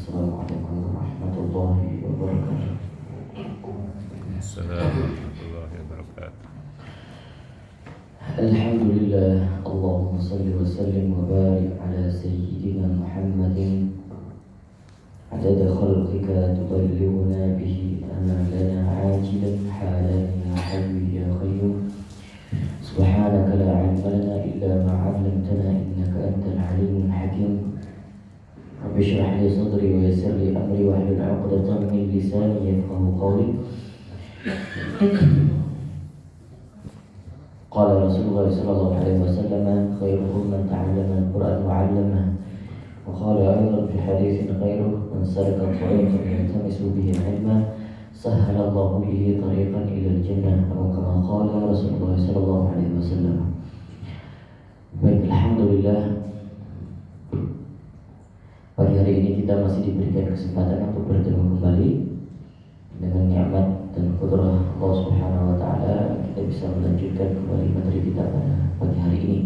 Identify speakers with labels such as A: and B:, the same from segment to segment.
A: Assalamualaikum warahmatullahi wabarakatuh.
B: Assalamualaikum warahmatullahi wabarakatuh.
A: Alhamdulillah, Allahumma salli wa sallim wa barik ala sayyidina Muhammadin adada khalqika tuballighuna bihi amalana ajilan halan ya hayyu ya qayyum. Subhanaka la ilma lana illa ma 'allamtana innaka antal alimul hakim. Rabbi shrah li sadri wa yassir li amri wa hlul 'uqdatam min lisani yafqahu qawli. Qala Rasulullah sallallahu alaihi wasallam khairukum man ta'allama al-Qur'an wa 'allamahu. Wa qala aydan fi haditsin khairukum man salaka tariqan yaltamisu bihi 'ilman sahhala Allahu bihi tariqan ila al-jannah. Atau kama qala Rasulullah sallallahu alaihi wasallam. Baik, alhamdulillah, pagi hari ini kita masih diberikan kesempatan untuk bertemu kembali. Dengan nikmat dan qudrah Allah Subhanahu wa taala kita bisa melanjutkan kembali materi kita pada pagi hari ini.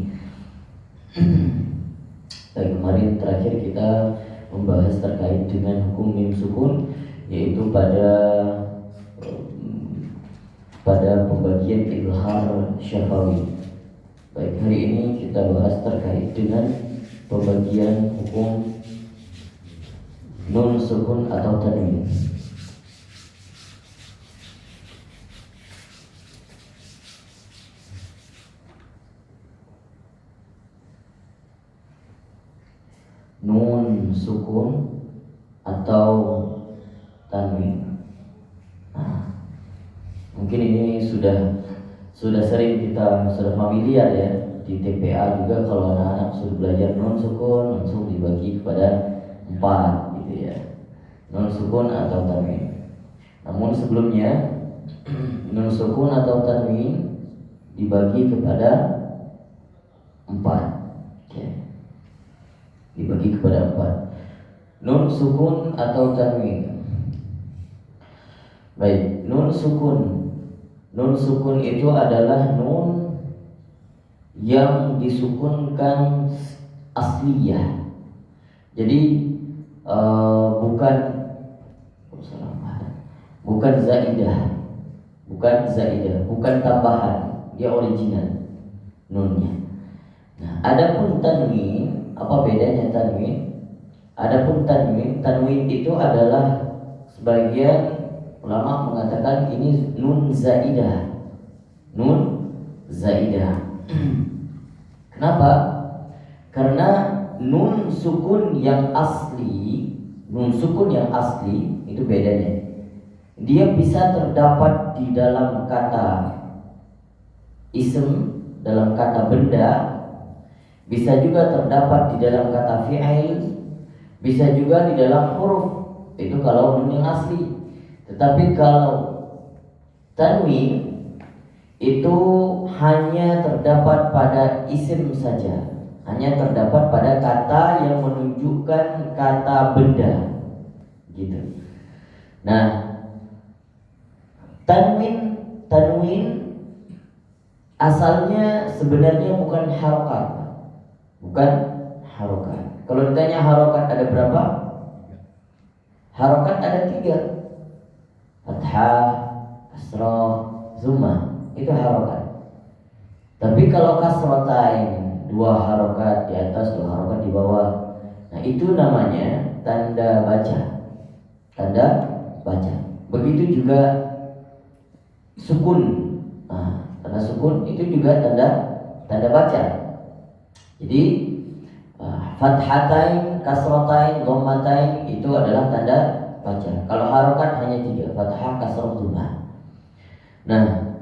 A: Dan kemarin terakhir kita membahas terkait dengan hukum mim sukun, yaitu pada pembagian izhar syafawi. Baik, hari ini kita bahas terkait dengan pembagian hukum nun sukun atau tanwin. Nun sukun atau tanwin. Nah, mungkin ini sudah sering kita sudah familiar ya, di TPA juga kalau anak-anak sudah belajar nun sukun langsung dibagi kepada 4 gitu ya. Nun sukun atau tanwin. Namun sebelumnya nun sukun atau tanwin dibagi kepada 4. Oke. Dibagi kepada 4. Nun sukun atau tanwin. Baik, nun sukun. Nun sukun itu adalah nun yang disukunkan asliyah. Jadi bukan zaidah, bukan tambahan, dia original nunnya. Nah, adapun tanwin, apa bedanya tanwin? Adapun tanwin itu adalah sebagian ulama mengatakan ini nun zaidah. Nun zaidah. Kenapa? Karena nun sukun yang asli itu bedanya. Dia bisa terdapat di dalam kata ism, dalam kata benda, bisa juga terdapat di dalam kata fi'il, bisa juga di dalam huruf. Itu kalau nun yang asli. Tetapi kalau tanwin itu hanya terdapat pada isim saja, hanya terdapat pada kata yang menunjukkan kata benda, gitu. Nah, tanwin asalnya sebenarnya bukan harokat. Kalau ditanya harokat ada berapa? Harokat ada 3. Fathah, kasrah, dhammah. Itu harokat. Tapi kalau kasratain, 2 harokat di atas, 2 harokat di bawah, nah itu namanya tanda baca. Begitu juga sukun. Nah, tanda sukun itu juga tanda baca. Jadi fathatain, kasratain, dhammatain itu adalah tanda baca. Kalau harokat hanya 3, fathah, kasrah, dhammah. Nah,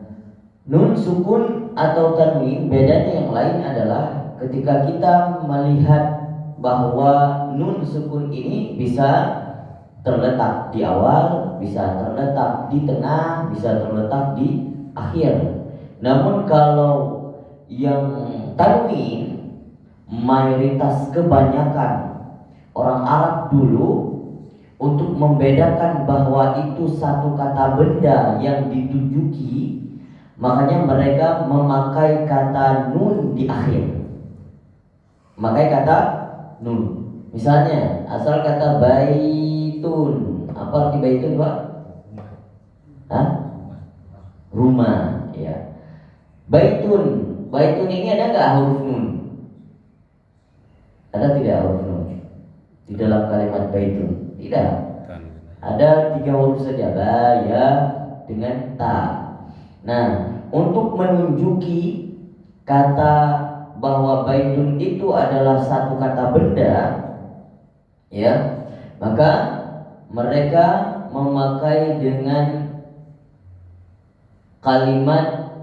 A: nun sukun atau tanwin bedanya yang lain adalah ketika kita melihat bahwa nun sukun ini bisa terletak di awal, bisa terletak di tengah, bisa terletak di akhir. Namun kalau yang tanwin, mayoritas kebanyakan orang Arab dulu untuk membedakan bahwa itu satu kata benda yang ditujuki, makanya mereka memakai kata nun di akhir. Memakai kata nun. Misalnya asal kata baik baitun Pak? Hah? Rumah, ya. Baitun, baitun ini ada nggak huruf nun? Ada tidak huruf nun di dalam kalimat baitun? Tidak. Ada 3 huruf saja, ba, ya, dengan ta. Nah, untuk menunjuki kata bahwa baitun itu adalah satu kata benda, ya, maka mereka memakai dengan kalimat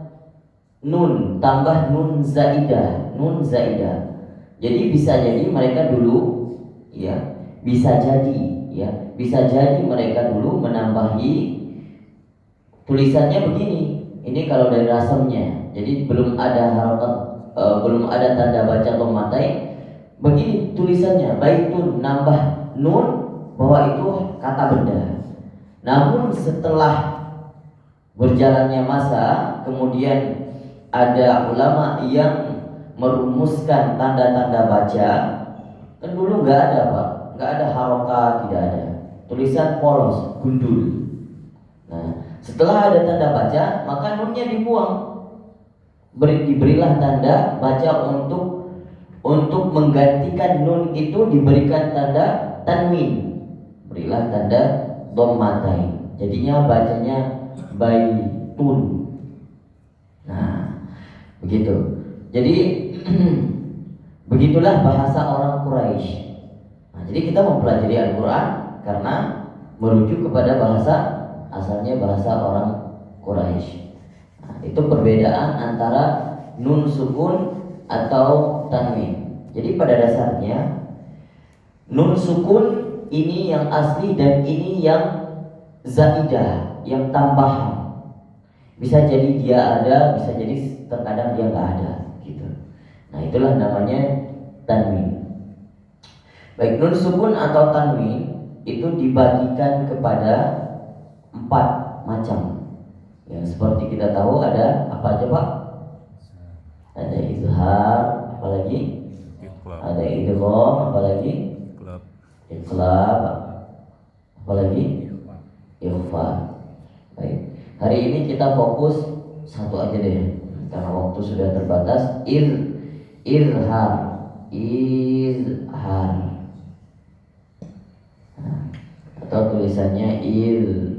A: nun tambah nun zaidah, nun zaidah. Jadi bisa jadi mereka dulu, ya, bisa jadi mereka dulu menambahi tulisannya begini. Ini kalau dari rasamnya, jadi belum ada harokat, belum ada tanda baca tomatai. Begini tulisannya, baitun nambah nun bahwa itu kata benda. Namun setelah berjalannya masa, kemudian ada ulama yang merumuskan tanda-tanda baca. Kan dulu nggak ada Pak, nggak ada harokat, tidak ada, tulisan polos, gundul. Nah, setelah ada tanda baca, maka nunnya dibuang. Diberilah tanda baca untuk menggantikan nun itu, diberikan tanda tanwin. Berilah tanda dhammatain. Jadinya bacanya baitun. Nah, begitu. Jadi begitulah bahasa orang Quraisy. Nah, jadi kita mempelajari Al-Quran karena merujuk kepada bahasa asalnya, bahasa orang Quraisy. Nah, itu perbedaan antara nun sukun atau tanwin. Jadi pada dasarnya nun sukun ini yang asli dan ini yang zaidah, yang tambahan. Bisa jadi dia ada, bisa jadi terkadang dia nggak ada, gitu. Nah, itulah namanya tanwin. Baik, nun sukun atau tanwin itu dibagikan kepada 4 macam. Ya, seperti kita tahu ada apa aja Pak? Ada izhar, apalagi? Ada idgham, apalagi? Iqlab, apalagi? Ikhfa. Baik. Hari ini kita fokus satu aja deh, karena waktu sudah terbatas. Izhar. Nah, atau tulisannya izhar.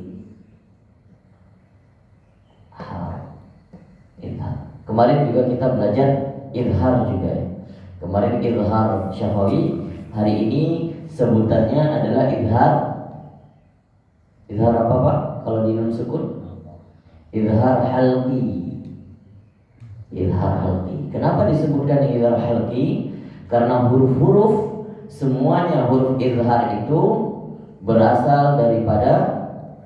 A: Kemarin juga kita belajar izhar juga ya. Kemarin izhar syafawi, hari ini sebutannya adalah izhar. Izhar apa Pak? Kalau di nun sukun? Izhar halqi. Izhar halqi. Kenapa disebutkan izhar halqi? Karena huruf-huruf, semuanya huruf izhar itu berasal daripada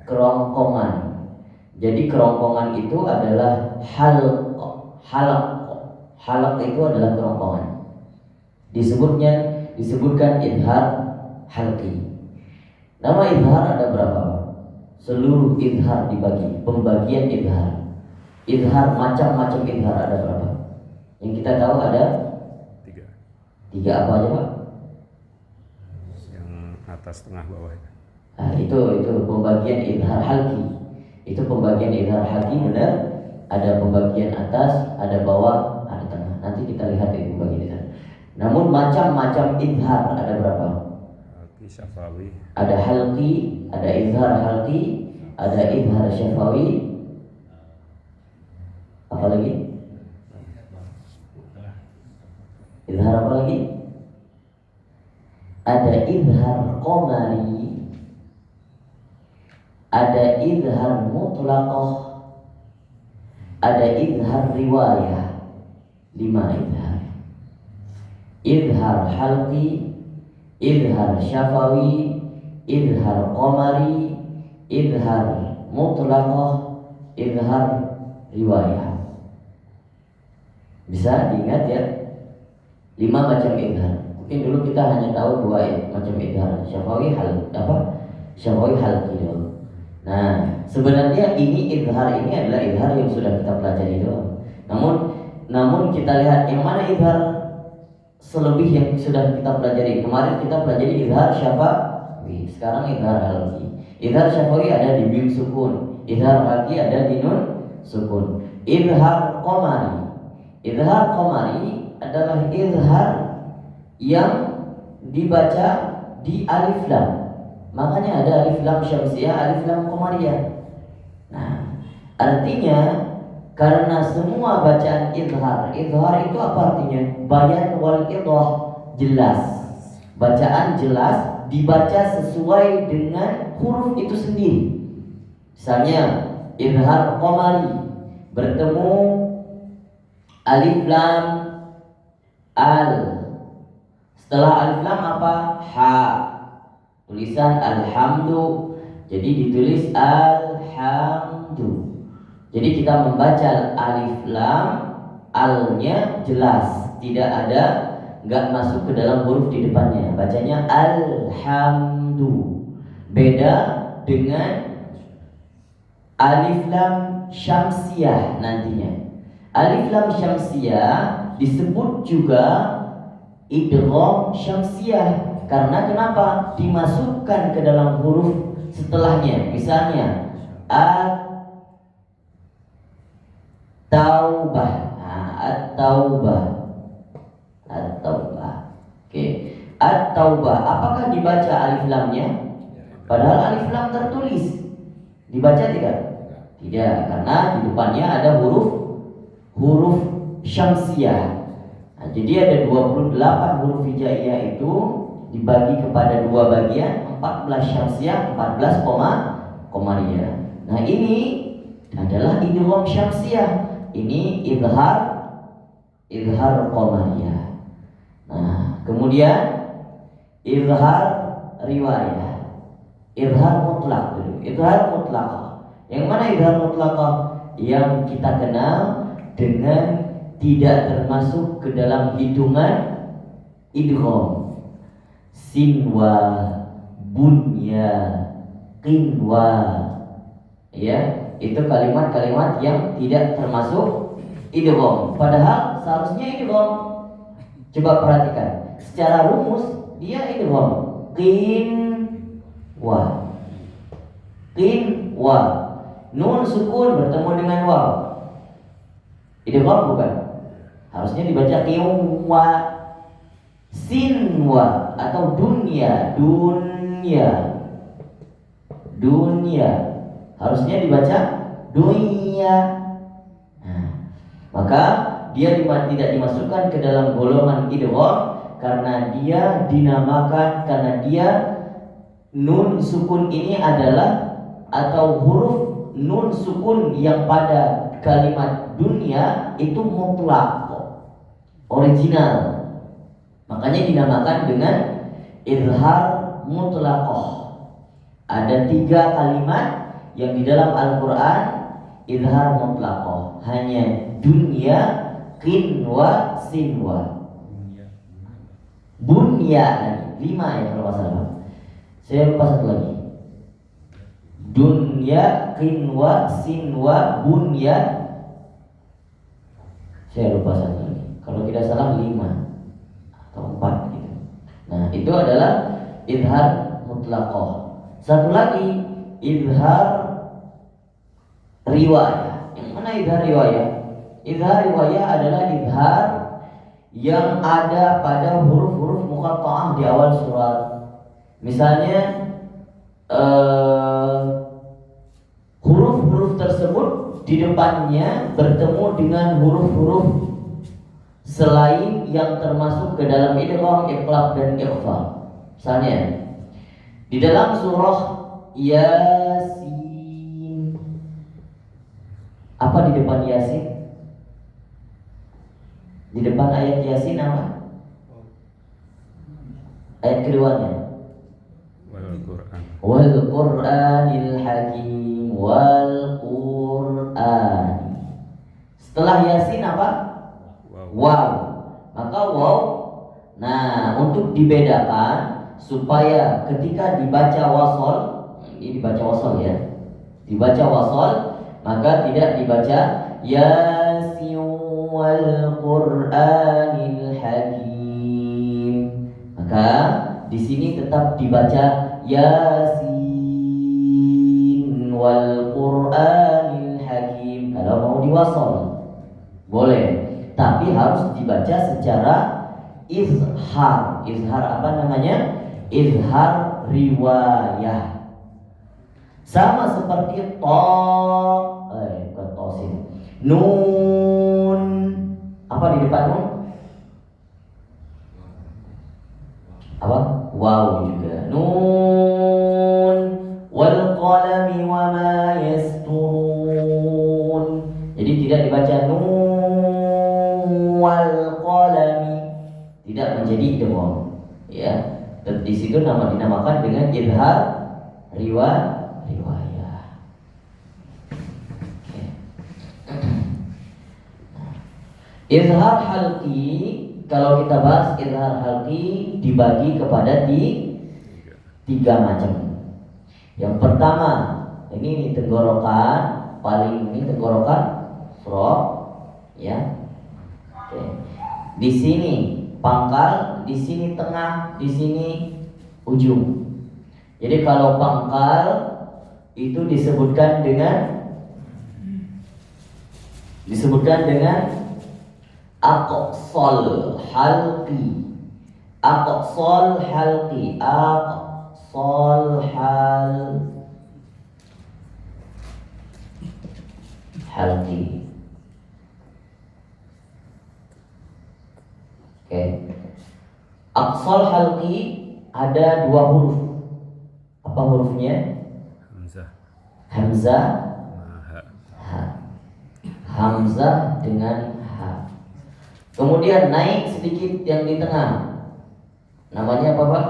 A: kerongkongan. Jadi kerongkongan itu adalah halq. Halq itu adalah kerongkongan. Disebutkan izhar halqi. Nama izhar ada berapa? Seluruh izhar dibagi, pembagian izhar. Izhar, macam-macam izhar ada berapa? Yang kita tahu ada 3 apa aja Pak?
B: Yang atas, tengah, bawah.
A: Nah, itu pembagian izhar halqi. Itu pembagian izhar halqi, benar? Ada pembagian atas, ada bawah, ada tengah. Nanti kita lihat itu pembagian izhar. Namun macam-macam izhar ada berapa?
B: Halqi, syafawi. Ada
A: halqi, ada izhar halqi, ada izhar syafawi. Apa lagi? Izhar apa lagi? Ada izhar qamari, ada izhar mutlaqah, ada izhar riwayah. 5 izhar. Izhar halqi, izhar syafawi, izhar qamari, izhar mutlaqah, izhar riwayah. Bisa diingat ya? 5 macam izhar. Mungkin dulu kita hanya tahu 2 macam izhar, syafawi syafawi halqi dulu. Nah, sebenarnya ini izhar ini adalah izhar yang sudah kita pelajari dulu. Namun kita lihat yang mana izhar selebih yang sudah kita pelajari. Kemarin kita pelajari izhar Sekarang idhar halqi. Idhar syafawi ada di mim sukun, idhar halqi ada di nun sukun. Idhar qamari. Idhar qamari adalah idhar yang dibaca di alif lam. Makanya ada alif lam syamsiyah, alif lam qamariyah. Nah, artinya karena semua bacaan idhar itu apa artinya? Bayan wal idah, jelas. Bacaan jelas, dibaca sesuai dengan huruf itu sendiri. Misalnya idhar qamari bertemu alif lam al. Setelah alif lam apa? Ha. Tulisan alhamdu. Jadi ditulis alhamdu. Jadi kita membaca alif lam, al-nya jelas, tidak ada, nggak masuk ke dalam huruf di depannya. Bacanya alhamdu. Beda dengan alif lam syamsiyah nantinya. Alif lam syamsiyah disebut juga idgham syamsiyah. Karena kenapa? Dimasukkan ke dalam huruf setelahnya. Misalnya At-Taubah. At-Taubah. Oke. At-Taubah. Apakah dibaca alif lamnya? Padahal alif lam tertulis. Dibaca tidak? Tidak, karena di depannya ada huruf syamsiyah. Nah, jadi ada 28 huruf hijaiyah itu dibagi kepada dua bagian, 14 syamsiyah, 14 qamariyah. Nah, ini adalah idgham syamsiyah. Ini idhar qamariyah. Nah, kemudian idhar riwayah. Idhar mutlak dulu. Idhar mutlaqah. Yang mana idhar mutlaqah? Yang kita kenal dengan tidak termasuk ke dalam hitungan idgham. Sinwa, bunya, qinwa. Ya, itu kalimat-kalimat yang tidak termasuk idgham. Padahal seharusnya idgham. Coba perhatikan. Secara rumus dia idgham. Qinwa. Nun sukun bertemu dengan waw. Idgham bukan? Harusnya dibaca qinwa. Sinwa atau dunya. Harusnya dibaca dunya. Nah, maka dia tidak dimasukkan ke dalam golongan idgham karena dia dinamakan, karena dia nun sukun ini adalah, atau huruf nun sukun yang pada kalimat dunia itu mutlak, original. Makanya dinamakan dengan idhar mutlaqah. Ada 3 kalimat yang di dalam Al-Quran idhar mutlaqah. Hanya dunya, qinwa, sinwa. Bunya, 5 ya kalau nggak salah. Saya lupa satu lagi. Dunya, qinwa, sinwa, bunya. Saya lupa satu lagi. Kalau tidak salah 5 atau 4 gitu. Nah, itu adalah idhar mutlaqah. Satu lagi idhar riwayah. Yang mana idhar riwayah? Idhar riwayah adalah idhar yang ada pada huruf-huruf muqatta'ah di awal surat. Misalnya huruf-huruf tersebut di depannya bertemu dengan huruf-huruf selain yang termasuk ke dalam idgham, iqlab dan ikhfa. Misalnya di dalam surah Yasin, apa di depan Yasin? Di depan ayat Yasin apa? Ayat keduanya. Wal Qur'anil Hakim. Wal Qur'an. Setelah Yasin apa? Waw. Maka waw. Nah, untuk dibedakan supaya ketika dibaca wasol, ini dibaca wasol ya, dibaca wasol, maka tidak dibaca Yasin wal Qur'anil Hakim. Maka di sini tetap dibaca Yasin wal Qur'anil Hakim. Kalau mau diwasal boleh, tapi harus dibaca secara izhar. Izhar apa namanya? Izhar riwayah. Sama seperti bukan tosin. Nun. Apa di depan nun? Apa? Waw juga. Nun wal qalami wa ma yasturun. Jadi tidak dibaca nun wal qalami, tidak menjadi idgham, ya. Dan di situ dinamakan dengan izhar riwayah. Okay. Izhar halqi, kalau kita bahas izhar halqi dibagi kepada tiga macam. Yang pertama, ini tenggorokan, paling ini tenggorokan frog, ya. Oke. Di sini pangkal, di sini tengah, di sini ujung. Jadi kalau pangkal itu disebutkan dengan aqsal halqi. Aqsal halqi. Aqsal halqi. Oke. Aqsal halqi ada dua huruf. Apa hurufnya? Hamzah. Ha. Hamzah dengan ha. Kemudian naik sedikit yang di tengah. Namanya apa, Pak?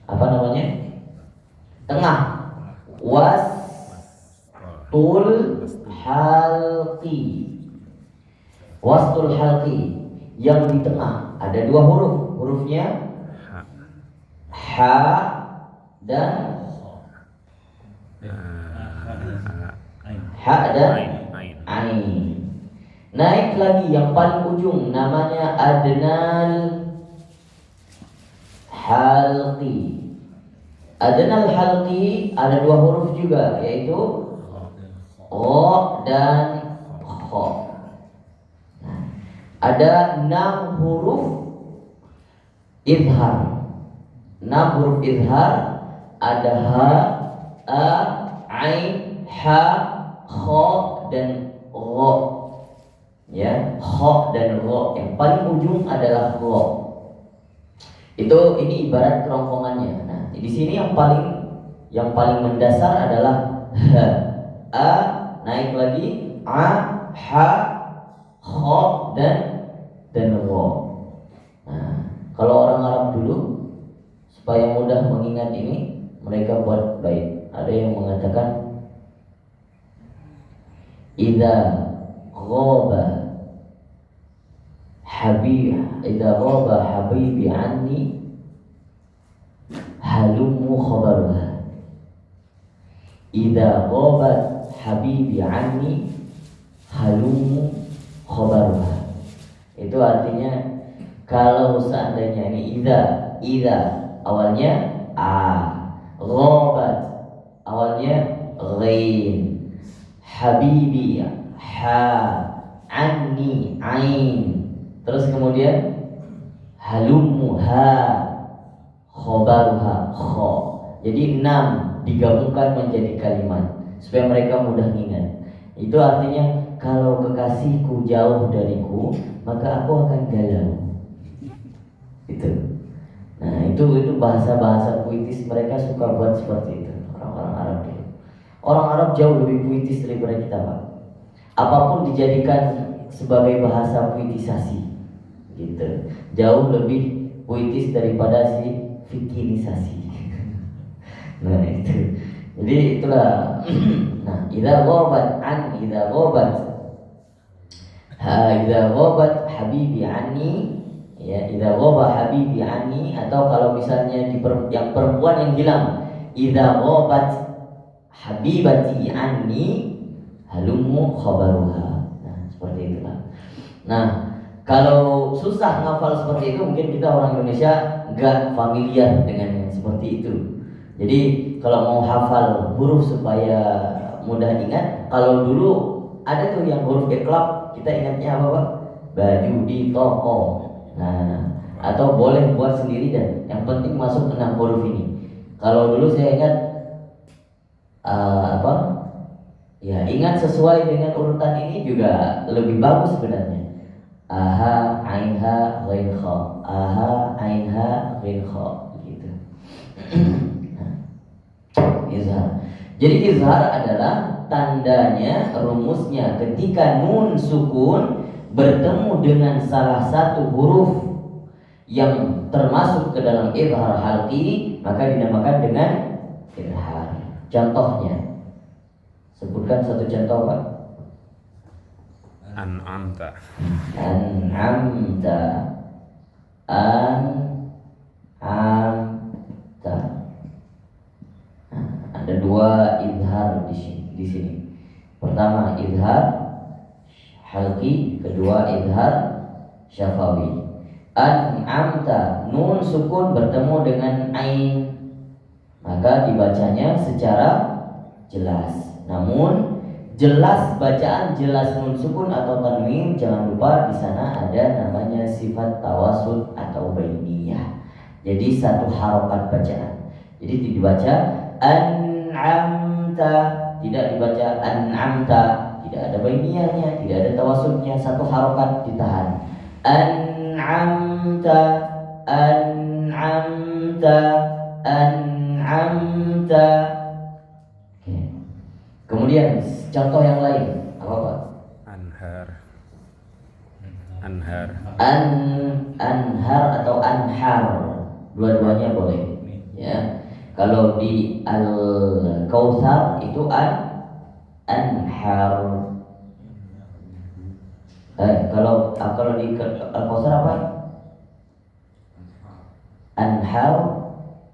A: Apa namanya? Tengah. Wastul halqi. Wastul halqi yang di tengah ada dua huruf. Hurufnya ha dan ha dan ain. Naik lagi yang paling ujung namanya adnal halqi. Adnal halqi ada dua huruf juga, yaitu ro dan kho. Ada 6 huruf izhar. 6 huruf izhar, ada ha, a, ain, ha, kho dan ro. Ya, kho dan ro. Yang paling ujung adalah ro. Ini ibarat kerongkongannya. Nah, di sini yang paling mendasar adalah ha, a, naik lagi a, ha, kho dan ro. Nah, kalau orang Arab dulu supaya mudah mengingat ini, mereka buat bait. Ada yang mengatakan idza ghaba habibi anni halummu khabaruha. Idza ghaba habibi anni halummu khabaruha. Itu artinya kalau seandainya ini idza awalnya a, ghabat awalnya ghain, habibi ha, anni ain, terus kemudian halummu ha, khabaruha kho. Jadi 6 digabungkan menjadi kalimat supaya mereka mudah ingat. Itu artinya kalau kekasihku jauh dariku, maka aku akan galau. Itu. Nah, itu bahasa-bahasa puitis, mereka suka buat seperti itu, orang-orang Arab dulu. Orang Arab jauh lebih puitis daripada kita, Pak. Apapun dijadikan sebagai bahasa puitisasi, gitu. Jauh lebih puitis daripada si fikinisasi. Nah, itu. Jadi itulah. Nah, idza ghabat idza ghabat habibi anni, ya, idza ghaba habibi anni. Atau kalau misalnya yang perempuan yang bilang idza ghabat habibati anni halummu khabaruha. Nah, seperti itulah. Nah, Kalau susah ngafal seperti itu, mungkin kita orang Indonesia nggak familiar dengan yang seperti itu. Jadi kalau mau hafal huruf supaya mudah ingat, kalau dulu ada tuh yang huruf iqlab, kita ingatnya apa Pak? Baju di toko. Nah, atau boleh buat sendiri dan yang penting masuk 6 huruf ini. Kalau dulu saya ingat apa? Ya, ingat sesuai dengan urutan ini juga lebih bagus sebenarnya. Aha, ainha, ghain kha. Aha, ainha, ghain kha. Gitu. Izhar. Jadi izhar adalah tandanya, rumusnya ketika nun sukun bertemu dengan salah satu huruf yang termasuk ke dalam izhar halqi, maka dinamakan dengan izhar. Contohnya, sebutkan satu contoh Pak.
B: An'amta.
A: An'amta. An'amta. Nah, ada dua izhar di sini. Pertama izhar halqi, kedua izhar syafawi. An'amta, nun sukun bertemu dengan ain, maka dibacanya secara jelas. Namun jelas bacaan, jelas nun sukun atau tanwin, jangan lupa di sana ada namanya sifat tawasud atau bainiyah. Jadi satu harokat bacaan. Jadi dibaca an'amta, tidak dibaca an'amta, tidak ada bainiyahnya, tidak ada tawasudnya, satu harokat ditahan. An'amta, an'amta, an'amta. Kemudian contoh yang lain apa Pak?
B: Anhar. Anhar.
A: Anhar atau anhar, dua-duanya boleh. Ya, kalau di Al-Kautsar itu anhar. Kalau di Al-Kautsar apa? Anhar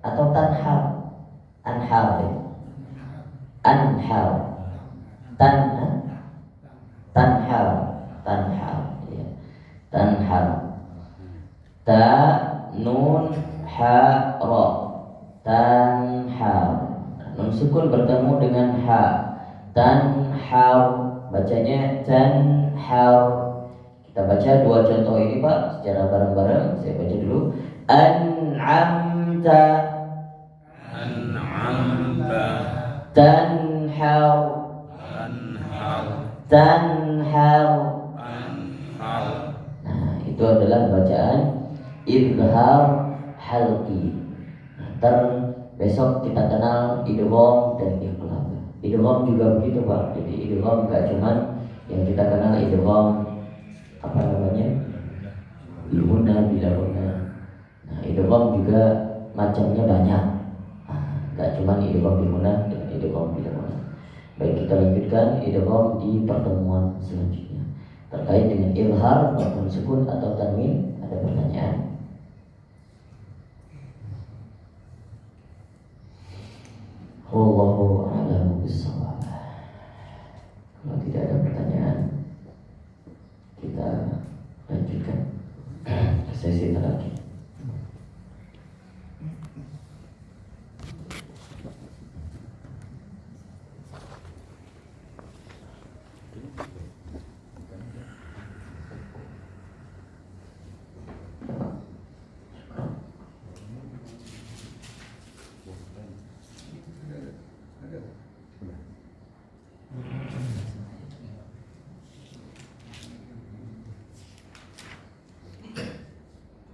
A: atau tanhar? Anhar. Anhar. Tanhar. Ya. Tanhar. Ta nun ha ra. Tanhar. Nun sukun bertemu dengan ha. Tanhar, bacanya tanhar. Kita baca dua contoh ini Pak secara bareng-bareng. Saya baca dulu. An'amta.
B: An'amta.
A: Tanhar.
B: Anhar.
A: Tanhar.
B: Anhar.
A: Nah, itu adalah bacaan izhar halqi. Ntar besok kita kenal idgham dan iqlab. Idgham juga begitu Pak. Jadi idgham enggak cuma yang kita kenal idgham apa namanya? Bila guna. Nah, idgham juga macamnya banyak. Enggak cuma idgham bil guna dan idgham bila guna. Baik, kita lanjutkan idgham di pertemuan selanjutnya. Terkait dengan izhar maupun sukun atau tanwin, ada pertanyaan? Wallahu a'lam bishawab. Kalau tidak ada pertanyaan, kita lanjutkan sesi terakhir.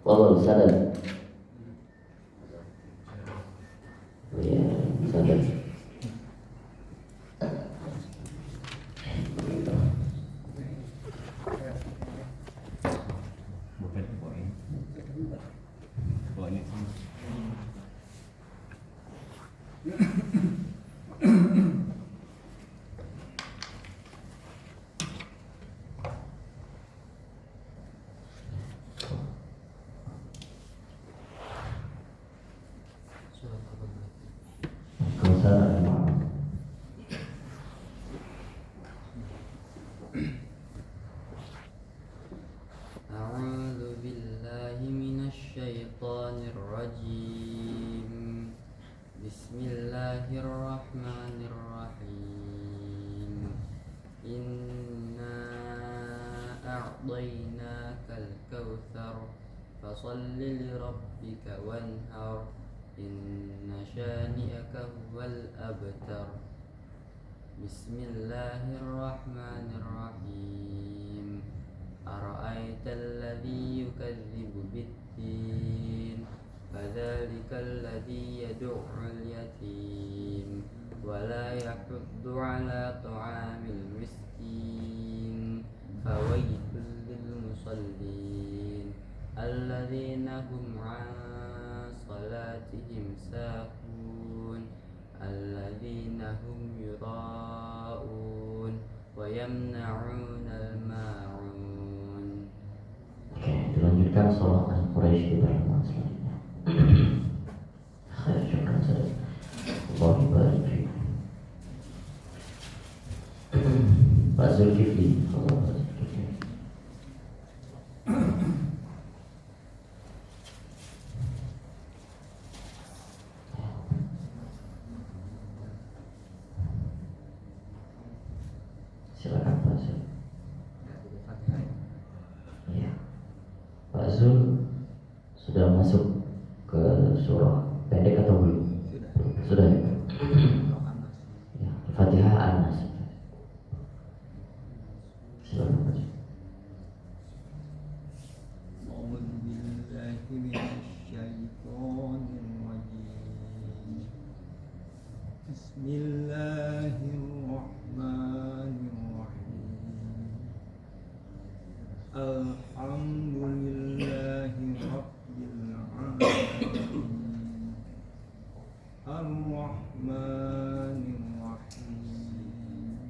A: Wallahu sadar. Ya, sadar.
C: الرجيم بسم الله الرحمن الرحيم إنا أعطيناك الكوثر فصل لربك وانهر إن شانئك هو الأبتر بسم الله الرحمن الرحيم أرأيت الذي يكذب بالدين فذلك الذي يدع اليتيم ولا يحض على طعام المسكين فويل للمصلين الذين هم عن صلاتهم ساهون الذين هم يراءون ويمنعون الماعون.
A: Dilanjutkan surah Al-Quraisy di pertemuan selanjutnya. Khair, syukran saudara. Allah barik fiik. Pak Zulkifli, Allah barik fiik. Silakan Pak Zul. Iya. Pak Zul sudah masuk ke surah pendek atau belum? Sudah ya? Ya, Fatihah An-Nas. Silakan Pak Zul.
D: Bismillahirrahmanirrahim. Alhamdulillahi rabbil alamin. Ar-Rahmanir Rahim.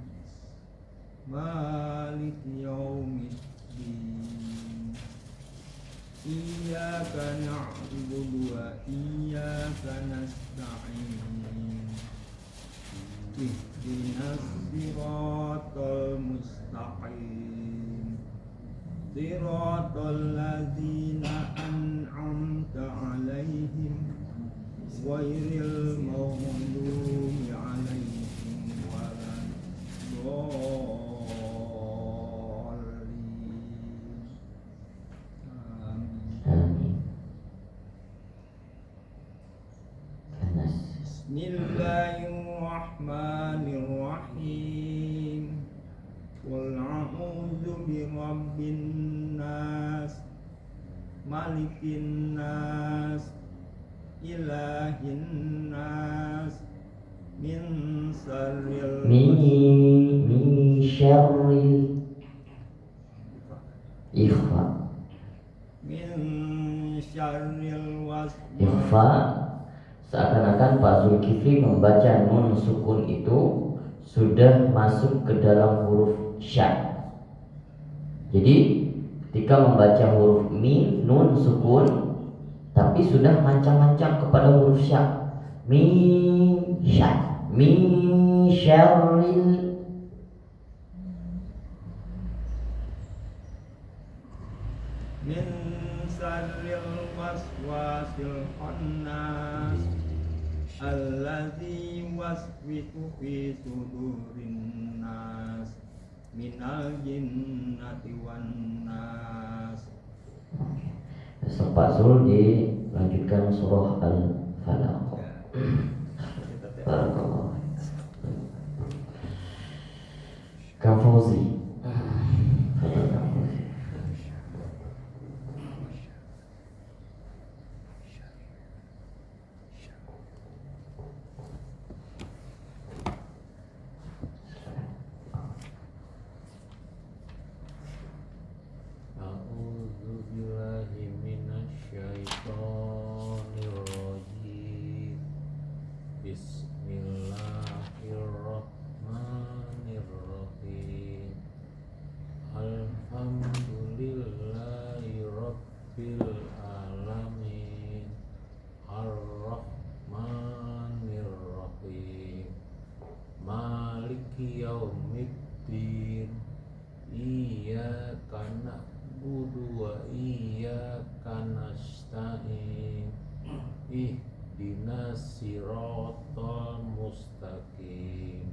D: Maliki yaumiddin. Iyyaka na'budu wa iyyaka nasta'in. Ihdinas siratal mustaqim. Siratal ladzina an'amta 'alaihim ghairil maghdubi 'alaihim waladdallin.
A: Amin. An-Nas.
D: Bismillahirrahmanirrahim. Qul a'udzu birabbin nas, malikin nas, ilahin nas, min syarril
A: Min syarril ikhfa.
D: min syarril waswas.
A: Ikhfa, seakan-akan Pak Zulkifli membaca nun sukun itu sudah masuk ke dalam huruf sya. Jadi ketika membaca huruf min, nun sukun, tapi sudah mancang-mancang kepada huruf sya. Min sya, min syarril.
D: Min syarril waswasil khannas alladzi waswisu fi sudurin nas minal jinnati wan nas.
A: Besok Pak Zul dilanjutkan surah Al-Falaq. Barakallah. Kang Fauzi.
C: A'udzu billahi minasyaitonir rajim. Bismillahirrahmanirrahim. Alhamdulillahi rabbil alamin. Ar-Rahmanir Rahim. Maliki yaumiddin. Iyyaka na'budu wa iyyaka nasta'in. ihdinas siratal mustaqim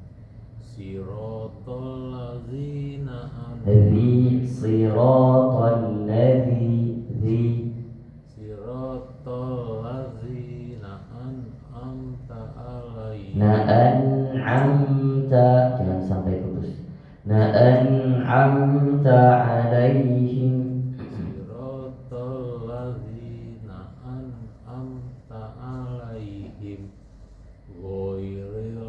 C: siratal ladzina
A: Zi siratal ladzi
C: siratal ladzina an'amta alaihim
A: an'amta, jangan sampai putus. An'amta alaihim.
C: siratal ladzina an'amta alaihim ghairil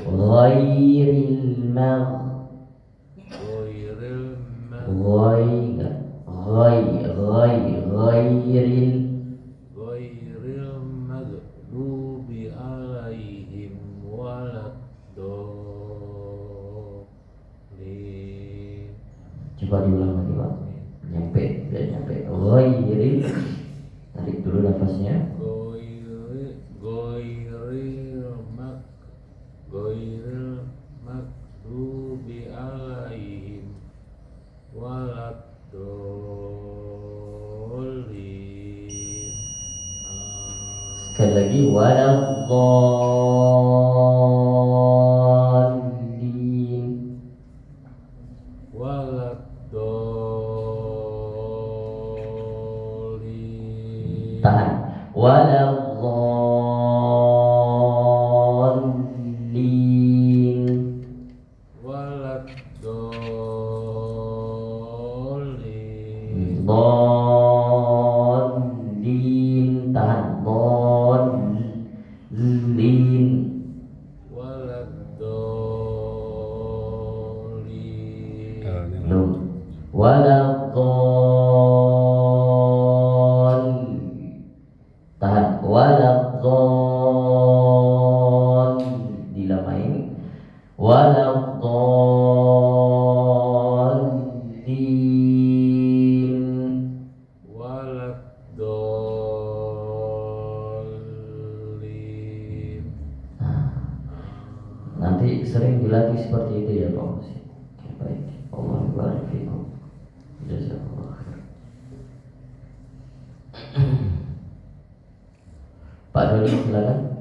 A: Ghairil mag
C: ghairil ghairil maghdubi alaihim waladdallin.
A: Coba diulang lagi Pak. Biar nyampe. Ghairil, tarik dulu nafasnya.
C: Ghairil maghdubi alaihim waladdallin.
A: Sekali lagi waladdallin.
C: Waladdallin.
A: Tahan. Waladdallin.
C: Waladdallin.
A: Dallin. Tahan. Dallin.
C: Waladdallin.
A: Belum. Waladdallin. Tahan. Waladdallin. Dilamain. Waladdallin.
C: Waladdallin.
A: Nanti sering dilatih seperti itu ya Pak Musi. Oke, baik. Allah barik fikum. Jazakallah khair. Pak Doni silakan.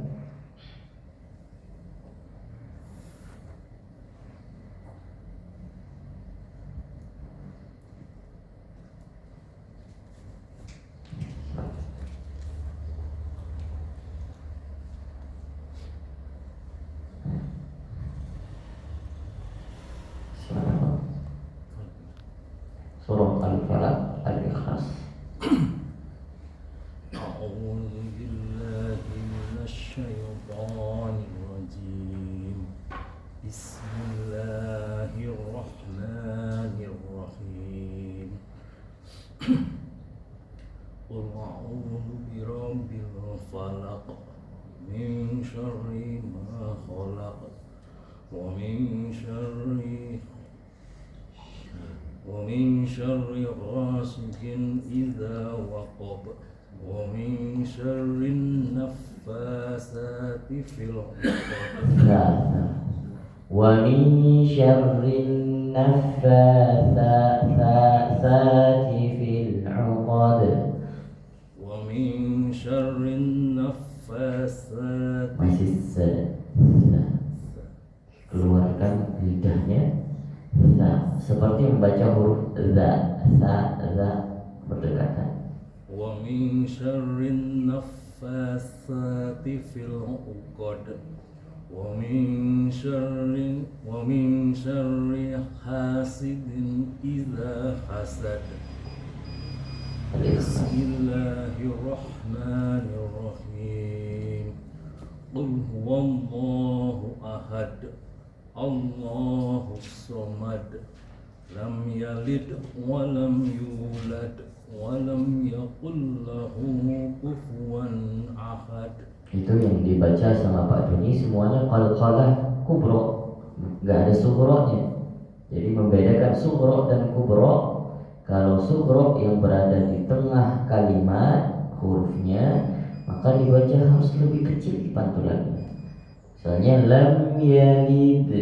A: Silakan. Surah Al-Falaq, Al-Ikhlas.
C: أعوذ بالله من الشيطان الرجيم بسم الله الرحمن الرحيم قل أعوذ برب الفلق من شر ما خلق ومن شر غاسق إذا وقب ومن شر النفاثات في العقد
A: ومن شر النفاثات في العقد.
C: ومن شر النفاثات
A: Masih keluarkan lidahnya seperti membaca huruf za berdekatan.
C: ومن شر النفاثات في العقد ومن شر حاسد إذا حسد. بسم الله الرحمن الرحيم قل هو الله أحد الله الصمد لم يلد ولم يولد ولم يكن له كفوا أحد.
A: Itu yang dibaca sama Pak Doni semuanya qalqalah kubro, nggak ada sughronya. Jadi membedakan sughro dan kubro. Kalau sughro yang berada di tengah kalimat hurufnya, maka dibaca harus lebih kecil pantulannya. Misalnya lam yalid.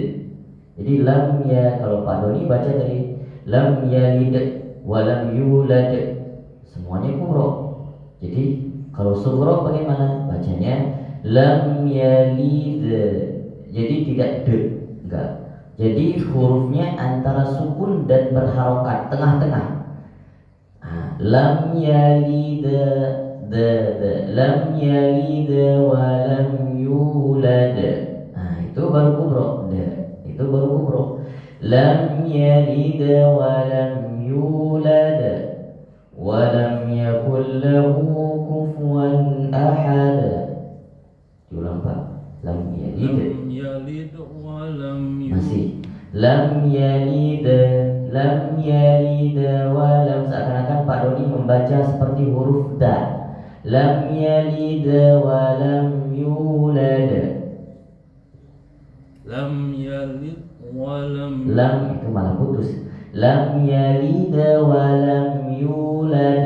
A: Jadi lam ya, kalau Pak Doni baca dari lam yalid walam yulad, semuanya kubro. Jadi Kalau sughra bagaimana? Bacanya lam yalid. Jadi tidak de, enggak. Jadi hurufnya antara sukun dan berharokat, tengah-tengah. Lam yalid lam yalid wa lam yulad. Itu baru kubro. Itu baru kubro. Lam yalid wa lam yulad wa lam yakul lahu kufuwan ahad. Diulang Pak. Lam yalid.
C: Lam yalid wa lam yulad.
A: Masih. Lam yalid wa lam, seakan-akan Pak Doni membaca seperti huruf da. Lam yalid wa lam yulad.
C: Lam yalid wa lam
A: Lam itu malah putus. Lam yalid wa lam yulad.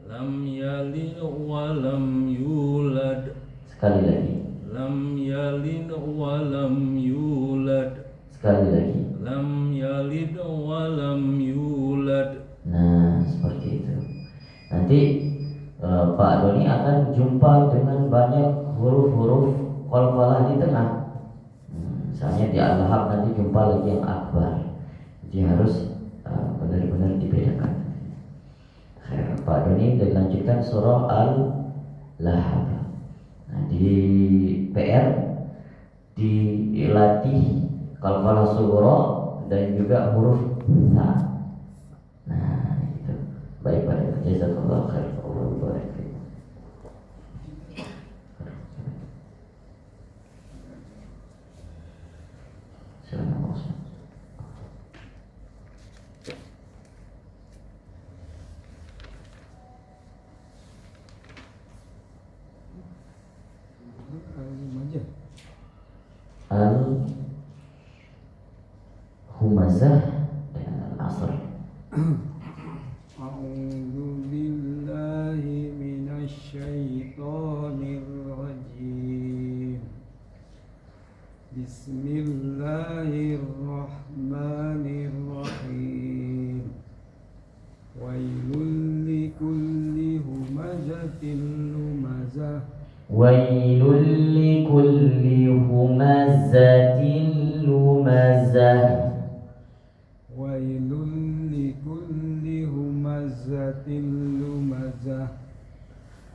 C: Lam yalid wa lam yulad.
A: Sekali lagi.
C: Lam yalid wa lam yulad.
A: Sekali lagi.
C: Lam yalid wa lam yulad.
A: Nah, seperti itu. Nanti Pak Doni akan jumpa dengan banyak huruf-huruf qalqalah di tengah. Misalnya di Al-Lahab nanti jumpa lagi yang akbar. Jadi harus benar-benar dibedakan. Pak Doni dilanjutkan surah Al-Lahab. Nah, di PR dilatih qalqalah sughra dan juga huruf sa. Nah, itu. Baik. Jazakallahu khair. Allah barik fiik. Assalamualaikum. Al-Humazah dan Al-Asr.
D: A'udzu billahi minasy syaithanir rajim. Bismillahirrahmanirrahim. Wailul likulli humazatin lumazah.
A: Wailul likulli humazatin lumazah.
D: Wailul likulli humazatin lumazah.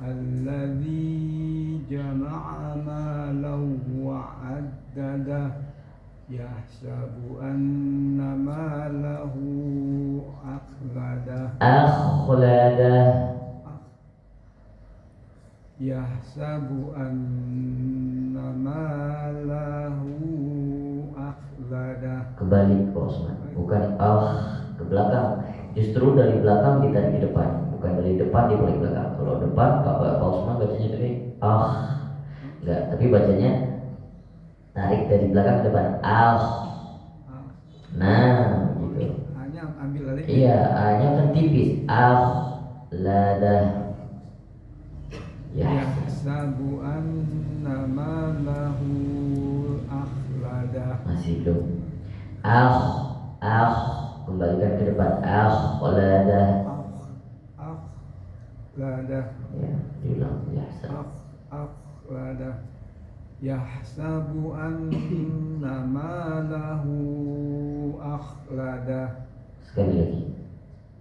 D: Alladzi jama'a malan wa 'addadah. Yahsabu anna malahu akhladah. Yahsabu anna malahu akhladah.
A: Kebalik Pak Osman, bukan ke belakang. Justru dari belakang ditarik ke depan, bukan dari depan dibalik belakang. Kalau depan Pak Osman bacanya dari enggak, tapi bacanya tarik dari belakang ke depan. Nah, gitu.
D: Hanya ambil alih.
A: Iya, A-nya kan tipis. Ladah.
D: Yahsabu anna malahu akhladah.
A: Masih belum. Kembalikan ke depan. Ladah.
D: Akhladah.
A: Ya, diulang. Yahsab.
D: Akhladah. Yahsabu anna malahu akhladah.
A: Sekali lagi.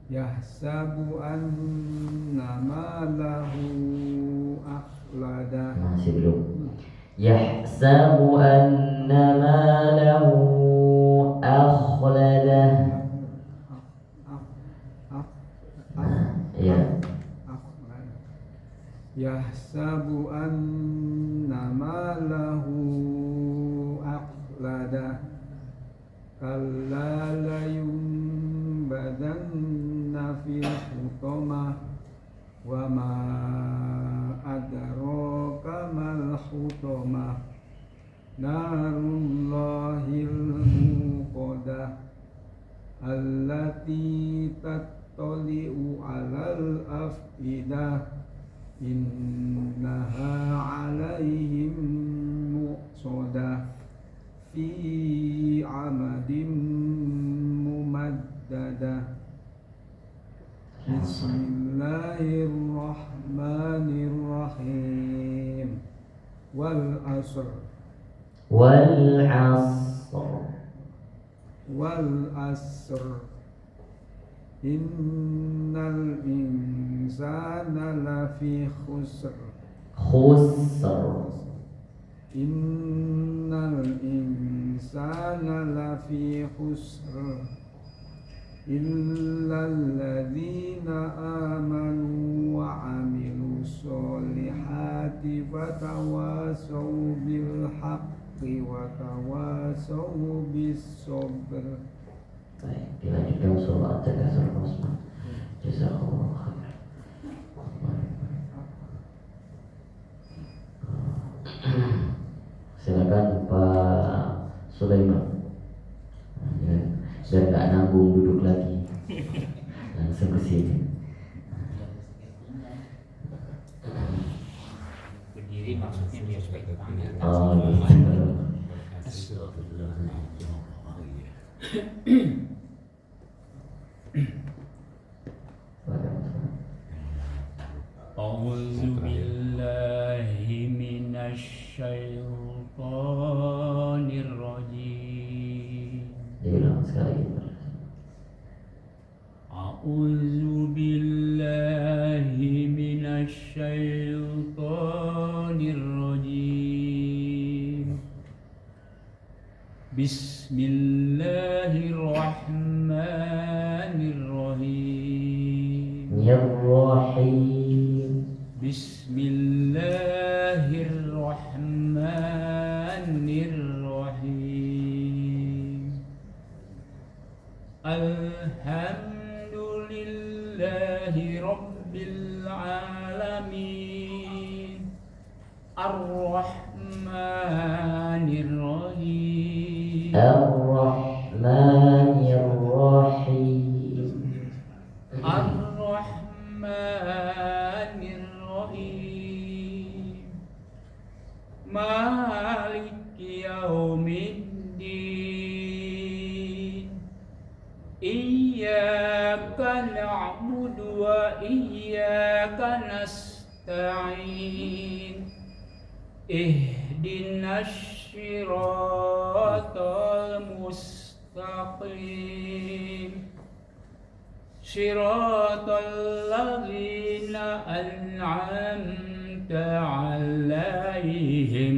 D: Yahsabu anna malahu akhladah.
A: Masih belum. Yahsabu anna malahu akhladah. Ya.
D: Yahsabu anna malahu akhladah. Kalla la yunbadanna fil hutamah. Wa ma adraka mal hutamah. Narullahil muqadah. Allati tattali'u 'alal afidah. Innaha 'alaihim muqsadah. Fi 'amadin mumaddadah. Bismillahirrahmanirrahim. wal asr
A: wal asr
D: innal insana lafi khusr innal insana lafi khusr illal ladzina amanu wa amilus solihati watawasaw bil haqqi watawasaw bis sabr.
A: Baik, dilanjutkan surah At-Takasur Rahman. Jazakallahu khair. Silakan Pak Sulaiman. Biar nggak nanggung duduk lagi, langsung ke sini.
E: Berdiri maksudnya dia sebagai tangan.
A: Oh,
C: A'udzu billahi minasy syaithanir rajim.
A: Diulang sekali.
C: A'udzu billahi minasy syaithanir rajim. Bismillahirrahmanirrahim.
A: Ar-Rahim.
C: Bismillahirrahmanirrahim. Alhamdulillahi rabbil alamin. Ar-Rahmanir-Rahim.
A: Ar-Rahmanir-Rahim.
C: Ar-Rahmanir-Rahim. Maliki yaumiddin. Iyyaka na'budu wa iyyaka nasta'in. Ihdinas siratal mustaqim. Siratal ladzina an'amta 'alaihim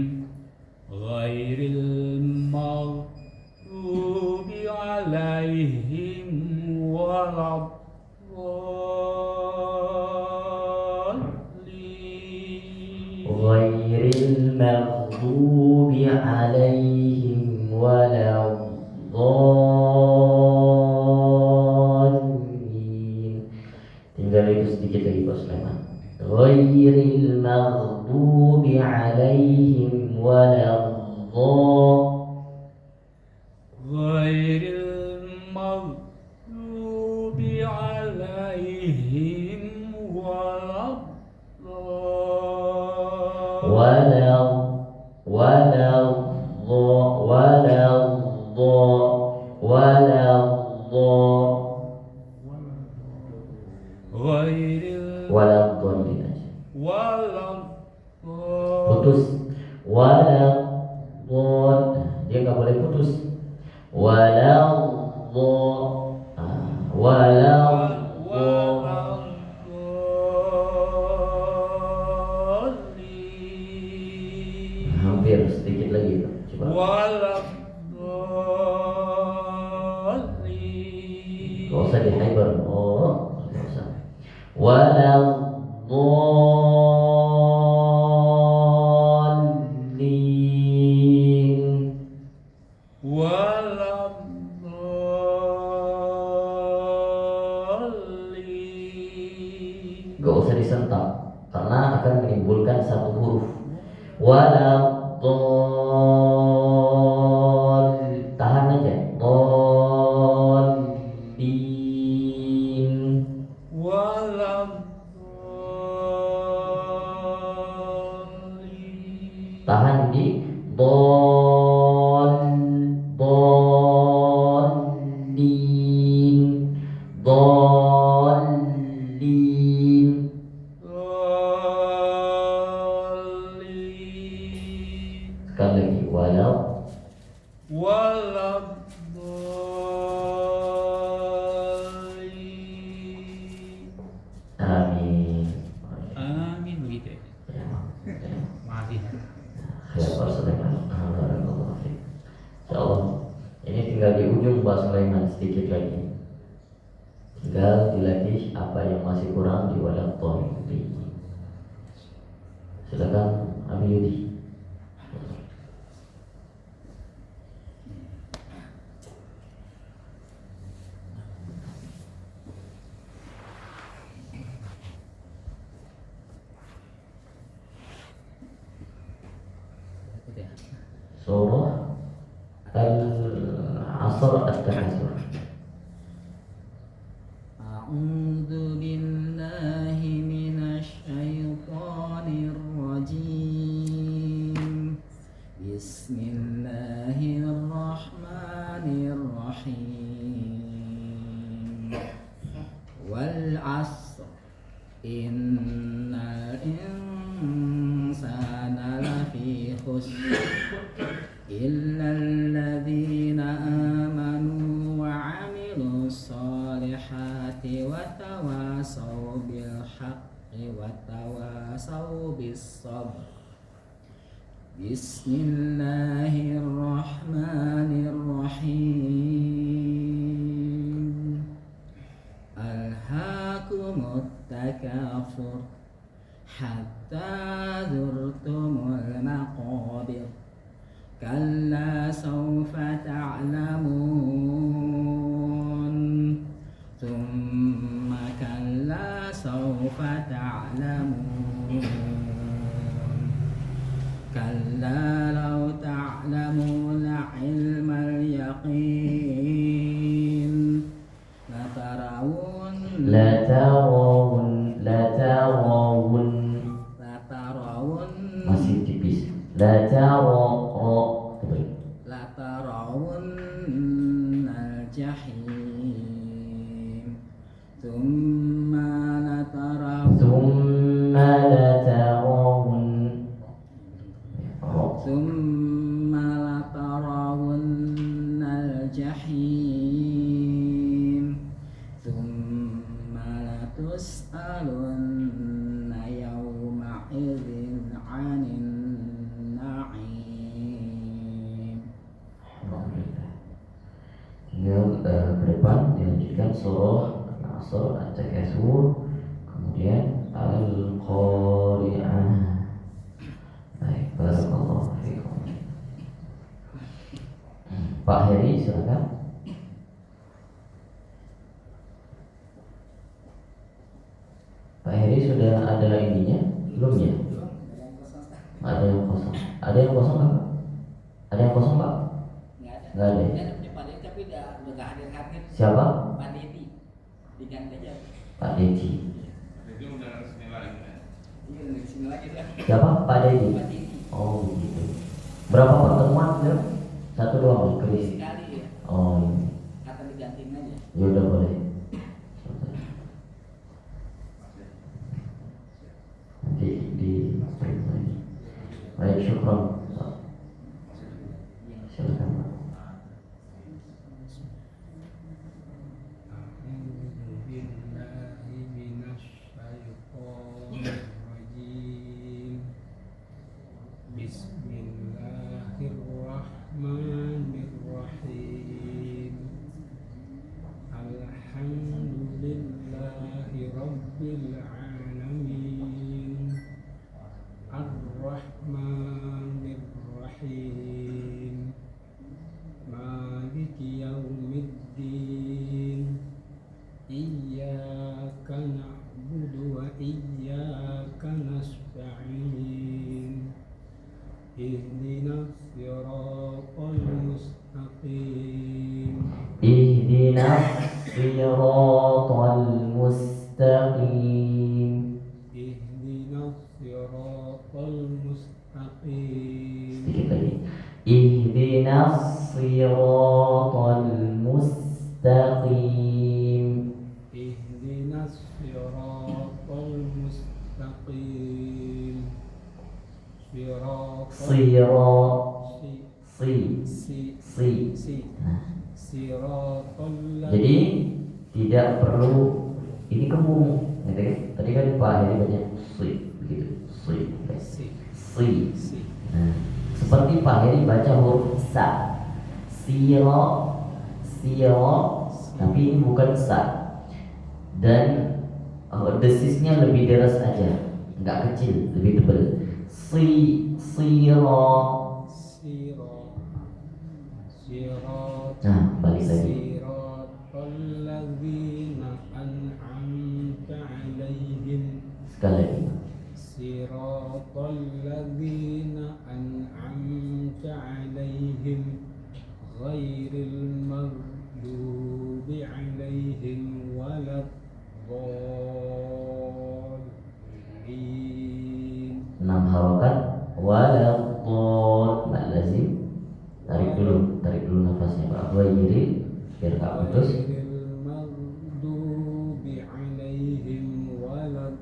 C: ghairil maghdubi 'alaihim waladdallin.
A: Ghairil maghdubi 'alaihim waladdallin. Tinggal itu sedikit lagi Pak Sulaiman. Ghairil maghdubi 'alaihim
C: Ghairil maghdubi 'alaihim
A: waladdallin aja.
C: waladdallin.
A: Putus. Waladdallin. Dia nggak boleh putus. Hampir sedikit lagi coba.
C: Waladdallin.
A: Gak usah di hyper. Oh, gak usah. Waladdallin.
C: Waladdallin.
A: Gak usah disentak karena akan menimbulkan satu huruf. Waladdallin. Tahan aja. Dallin.
C: Waladdallin.
A: Tahan di dallin. Dallin.
C: Dallin.
A: Sekali lagi, walau
C: Waladhdallin.
A: amin.
E: Amin begitu ya.
A: Ya, ya.
E: Maafin.
A: Ya Pak Sulaiman, barakallahu fiik. Insyaallah ini tinggal di ujung Pak Sulaiman sedikit lagi. Tinggal dilatih apa yang masih kurang di wadah ini. Silakan Abi Yudi.
E: Itu ya.
A: Surah Al-Asr At-Takatsur.
E: A'udzu billahi minasy syaithanir rajim. Bismillahirrahmanirrahim. Wal 'asr innal insana lafi khusr illa alladzina amanu wa 'amilus solihati wa tawasaw bil haqqi wa tawasaw bis sabr. Bismillahirrahmanirrahim. Alhaakumut takatsur hatta zurtumul maqabir. Kalla sawfa ta'lamun. Thumma kalla sawfa ta'lamun. Kalla law ta'lamuna 'ilmal yaqin latarawun
A: Masih tipis. Latarawun
E: al-jahim thumma latarawun thumma latarawun al-jahim thumma latus'alunna yawma idzin 'anin na'im.
A: Alhamdulillah. Tinggal ke depan dilanjutkan surah Al-Asr At-Takatsur, kemudian Al-Qari'ah. Baik, barakallahu fiikum. Pak Heri silakan. Pak Heri sudah ada ininya? Belum ya? Ada yang kosong. Ada yang kosong Pak? Ada yang kosong Pak? Nggak ada.
E: Nggak ada punya Pak Dedi, tapi udah nggak hadir.
A: Siapa?
E: Pak Dedi diganti aja.
A: Pak Dedi.
B: Jadi udah resmi lagi kan?
E: Iya, di sini lagi dah.
A: Siapa? Pak Dedi.
E: Pak Dedi
A: Oh begitu. Berapa pertemuan ya? Satu doang, Chris.
E: sekali ya.
A: Oh ini.
E: Kata digantiin aja.
A: Ya udah boleh. Nanti di print lagi. Baik, syukran. Silakan Pak.
D: A'udzu billahi minasy syaithanir rajim. Bismillahirrahmanirrahim. Alhamdulillahi rabbil alamin. Ar-Rahmanir Rahim. Maliki yaumiddin. Iyyaka na'budu wa iyyaka nasta'in. Ihdinas siratal mustaqim.
A: Ihdinas siratal mustaqim.
D: Ihdinas siratal mustaqim.
A: Sedikit lagi. Ihdinas siratal mustaqim.
D: Ihdinas siratal mustaqim. Siratal si
A: si.
D: si
A: Nah,
D: siratal
A: jadi tidak perlu ini kembung, gitu kan? Tadi kan Pak Heri banyak si, begitu,
D: si
A: si. Nah, seperti Pak Heri baca huruf sa, siro, tapi ini bukan sa. Dan desisnya lebih deras aja, nggak kecil, lebih tebal. Siro. Nah, balik lagi.
D: siratal ladzina an'amta 'alaihim
A: Sekali lagi.
D: siratal ladzina an'amta 'alaihim ghairil maghdubi 'alaihim waladdallin.
A: 6 harokat waladdallin. Mak lazim. Tarik dulu nafasnya Pak. Ghairil, biar nggak putus.
D: Ghairil maghdubi 'alaihim waladdallin.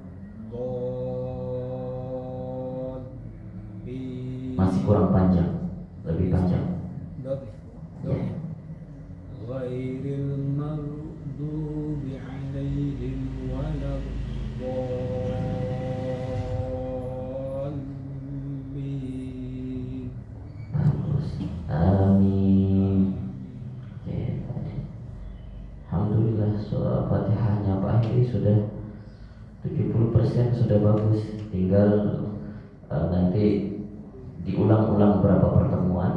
A: Masih kurang panjang, lebih panjang. Ya.
D: Ghairil maghdubi 'alaihim waladdallin.
A: Bagus. Amin. Oke. Alhamdulillah surah Fatihahnya Pak Heri sudah 70% sudah bagus. Tinggal nanti diulang-ulang beberapa pertemuan,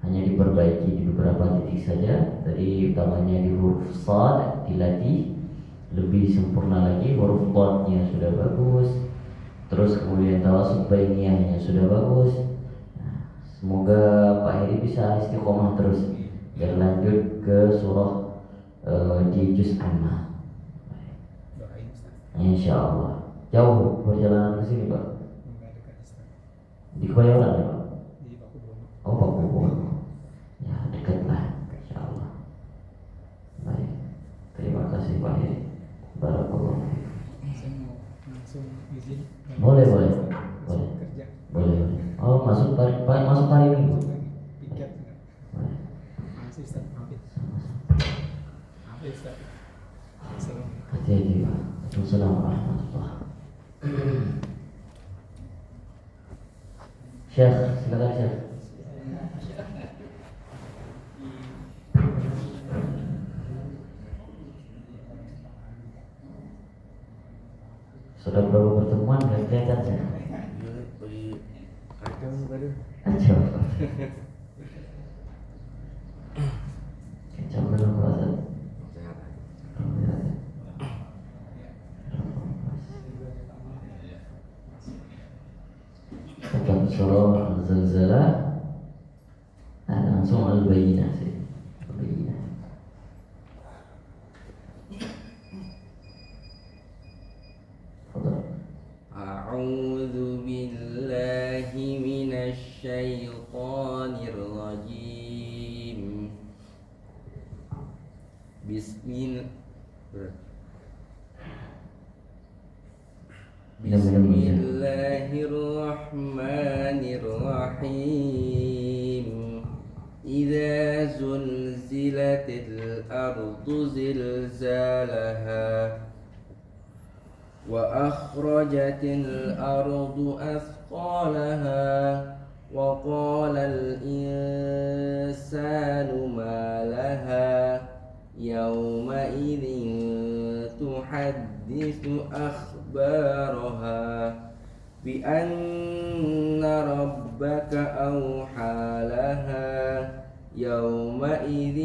A: hanya diperbaiki di beberapa titik saja. Tadi utamanya di huruf shad dilatih lebih sempurna lagi, huruf dotnya sudah bagus, terus kemudian tawassul bainiyahnya sudah bagus. Nah, semoga Pak Heri bisa istiqomah terus dan lanjut ke surah di juz amma.
D: Doain Ustaz.
A: Insya Allah. Jauh perjalanan ke sini Pak?
D: Enggak dekat Ustaz.
A: Di Kebayoran ya Pak?
D: Di Pakubono.
A: Oh Pak Bubun. Ya dekat lah, Insya Allah. Baik. Terima kasih Pak Heri. Barakallahu fiik.
D: Saya mau langsung izin.
A: Boleh.
D: Langsung kerja.
A: Boleh. Oh masuk hari Minggu.
D: Langsung lagi. Piket.
A: Baik.
D: Makasih Ustaz. Maafin. Maafin Ustaz. Assalamualaikum.
A: Hati-hati Pak. Assalamualaikum warahmatullahi wabarakatuh. Syekh, silakan Syekh. Sudah berapa pertemuan nggak kelihatan Syekh? Kacau. Kacau belum puasa. Tetap surah Al-Zalzalah. Langsung Al-Bayyinah sih. Al-Bayyinah. Fadal.
F: أعوذ بالله من الشيطان الرجيم بسم الله الرحمن الرحيم إذا زلزلت الأرض زلزالها وأخرجت الأرض أثقالها وقال الإنسان ما لها يومئذ تحدث أخبارها بأن ربك أوحى لها يومئذ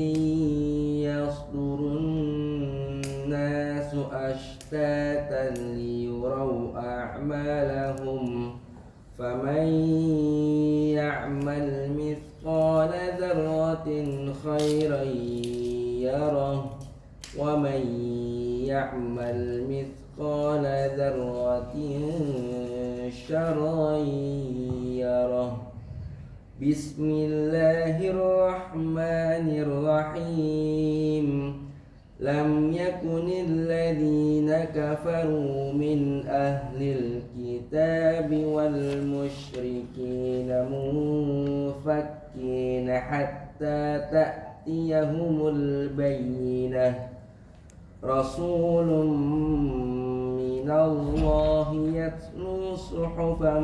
F: يصدر الناس أشتاتا ليروا أعمالهم فمن يعمل مثقال ذرة خيرا يره ومن يعمل مثقال ذرة شرا يره بسم الله الرحمن الرحيم لم يكن الذين كفروا من أهل الكتاب والمشركين منفكين متفكين حتى تأتيهم البينة رسول من الله يتلو صحفا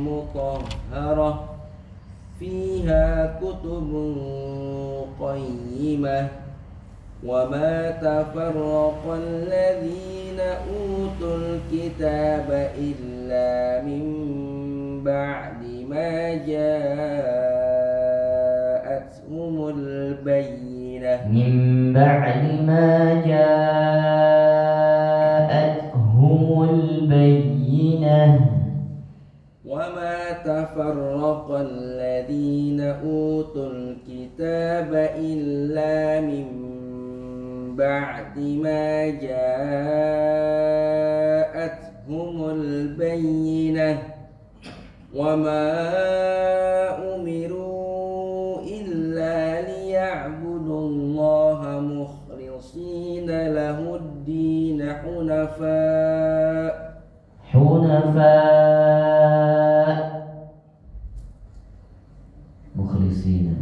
F: مطهرة فيها كتب قيمة وما تفرق الذين أوتوا الكتاب إلا من بعد ما جاءتهم البينة
A: من بعد ما جاءتهم البينة
F: وما تفرق الذين أوتوا الكتاب إلا من بعد ما جاءتهم البينة وما أمروا إلا ليعبدوا الله مخلصين له الدين حنفاء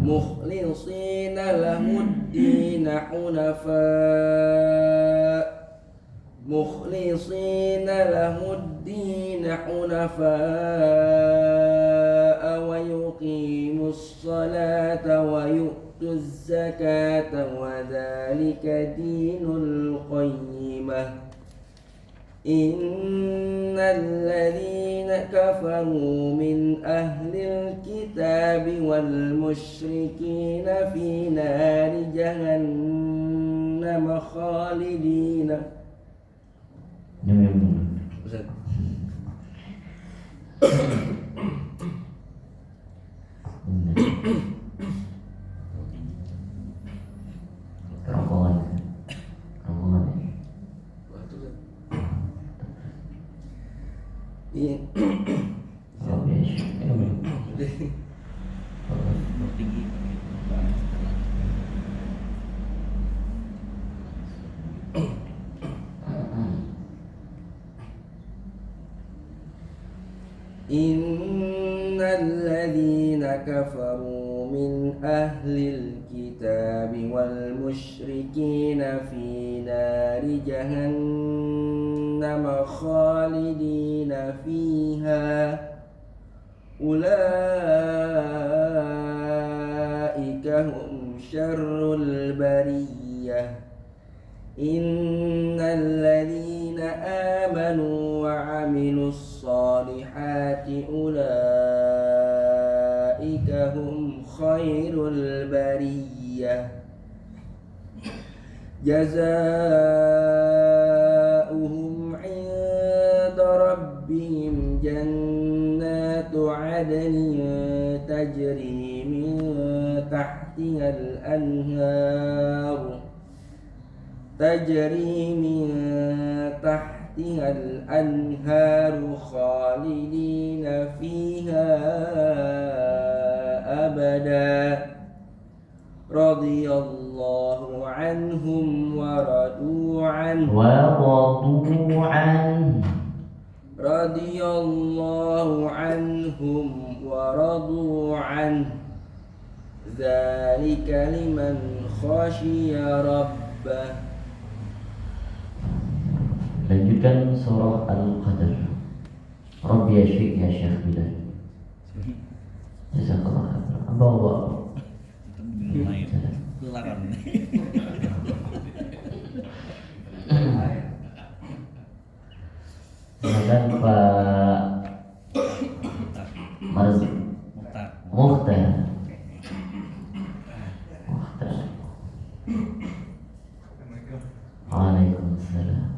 F: مخلصين له الدين حنفاء ويقيموا الصلاة ويؤتوا الزكاة وذلك دين القيمة إن الذين كفروا من أهل الكتاب والمشركين في نار جهنم خالدين. إن الذين كفروا من أهل الكتاب والمشركين في نار جهنم خالدين فيها أولئك هم شر البرية إن الذين آمنوا وعملوا الصالحات أولئك هم خير البرية جزاؤهم عند ربهم جنات عدن تجري من تحتها الأنهار خالدين فيها أبدا رضي الله عنهم ورضوا عنه رضي الله عنهم ورضوا عنه ذلك لمن خشي ربه.
A: Lanjutkan surah Al-Qadr. Rabbi Syekh ya Syekh Bilal. Jazakallah khairan. Bawa.
E: Larang.
A: Silakan Pak Marzi Mukhtar. Waalaikumsalam.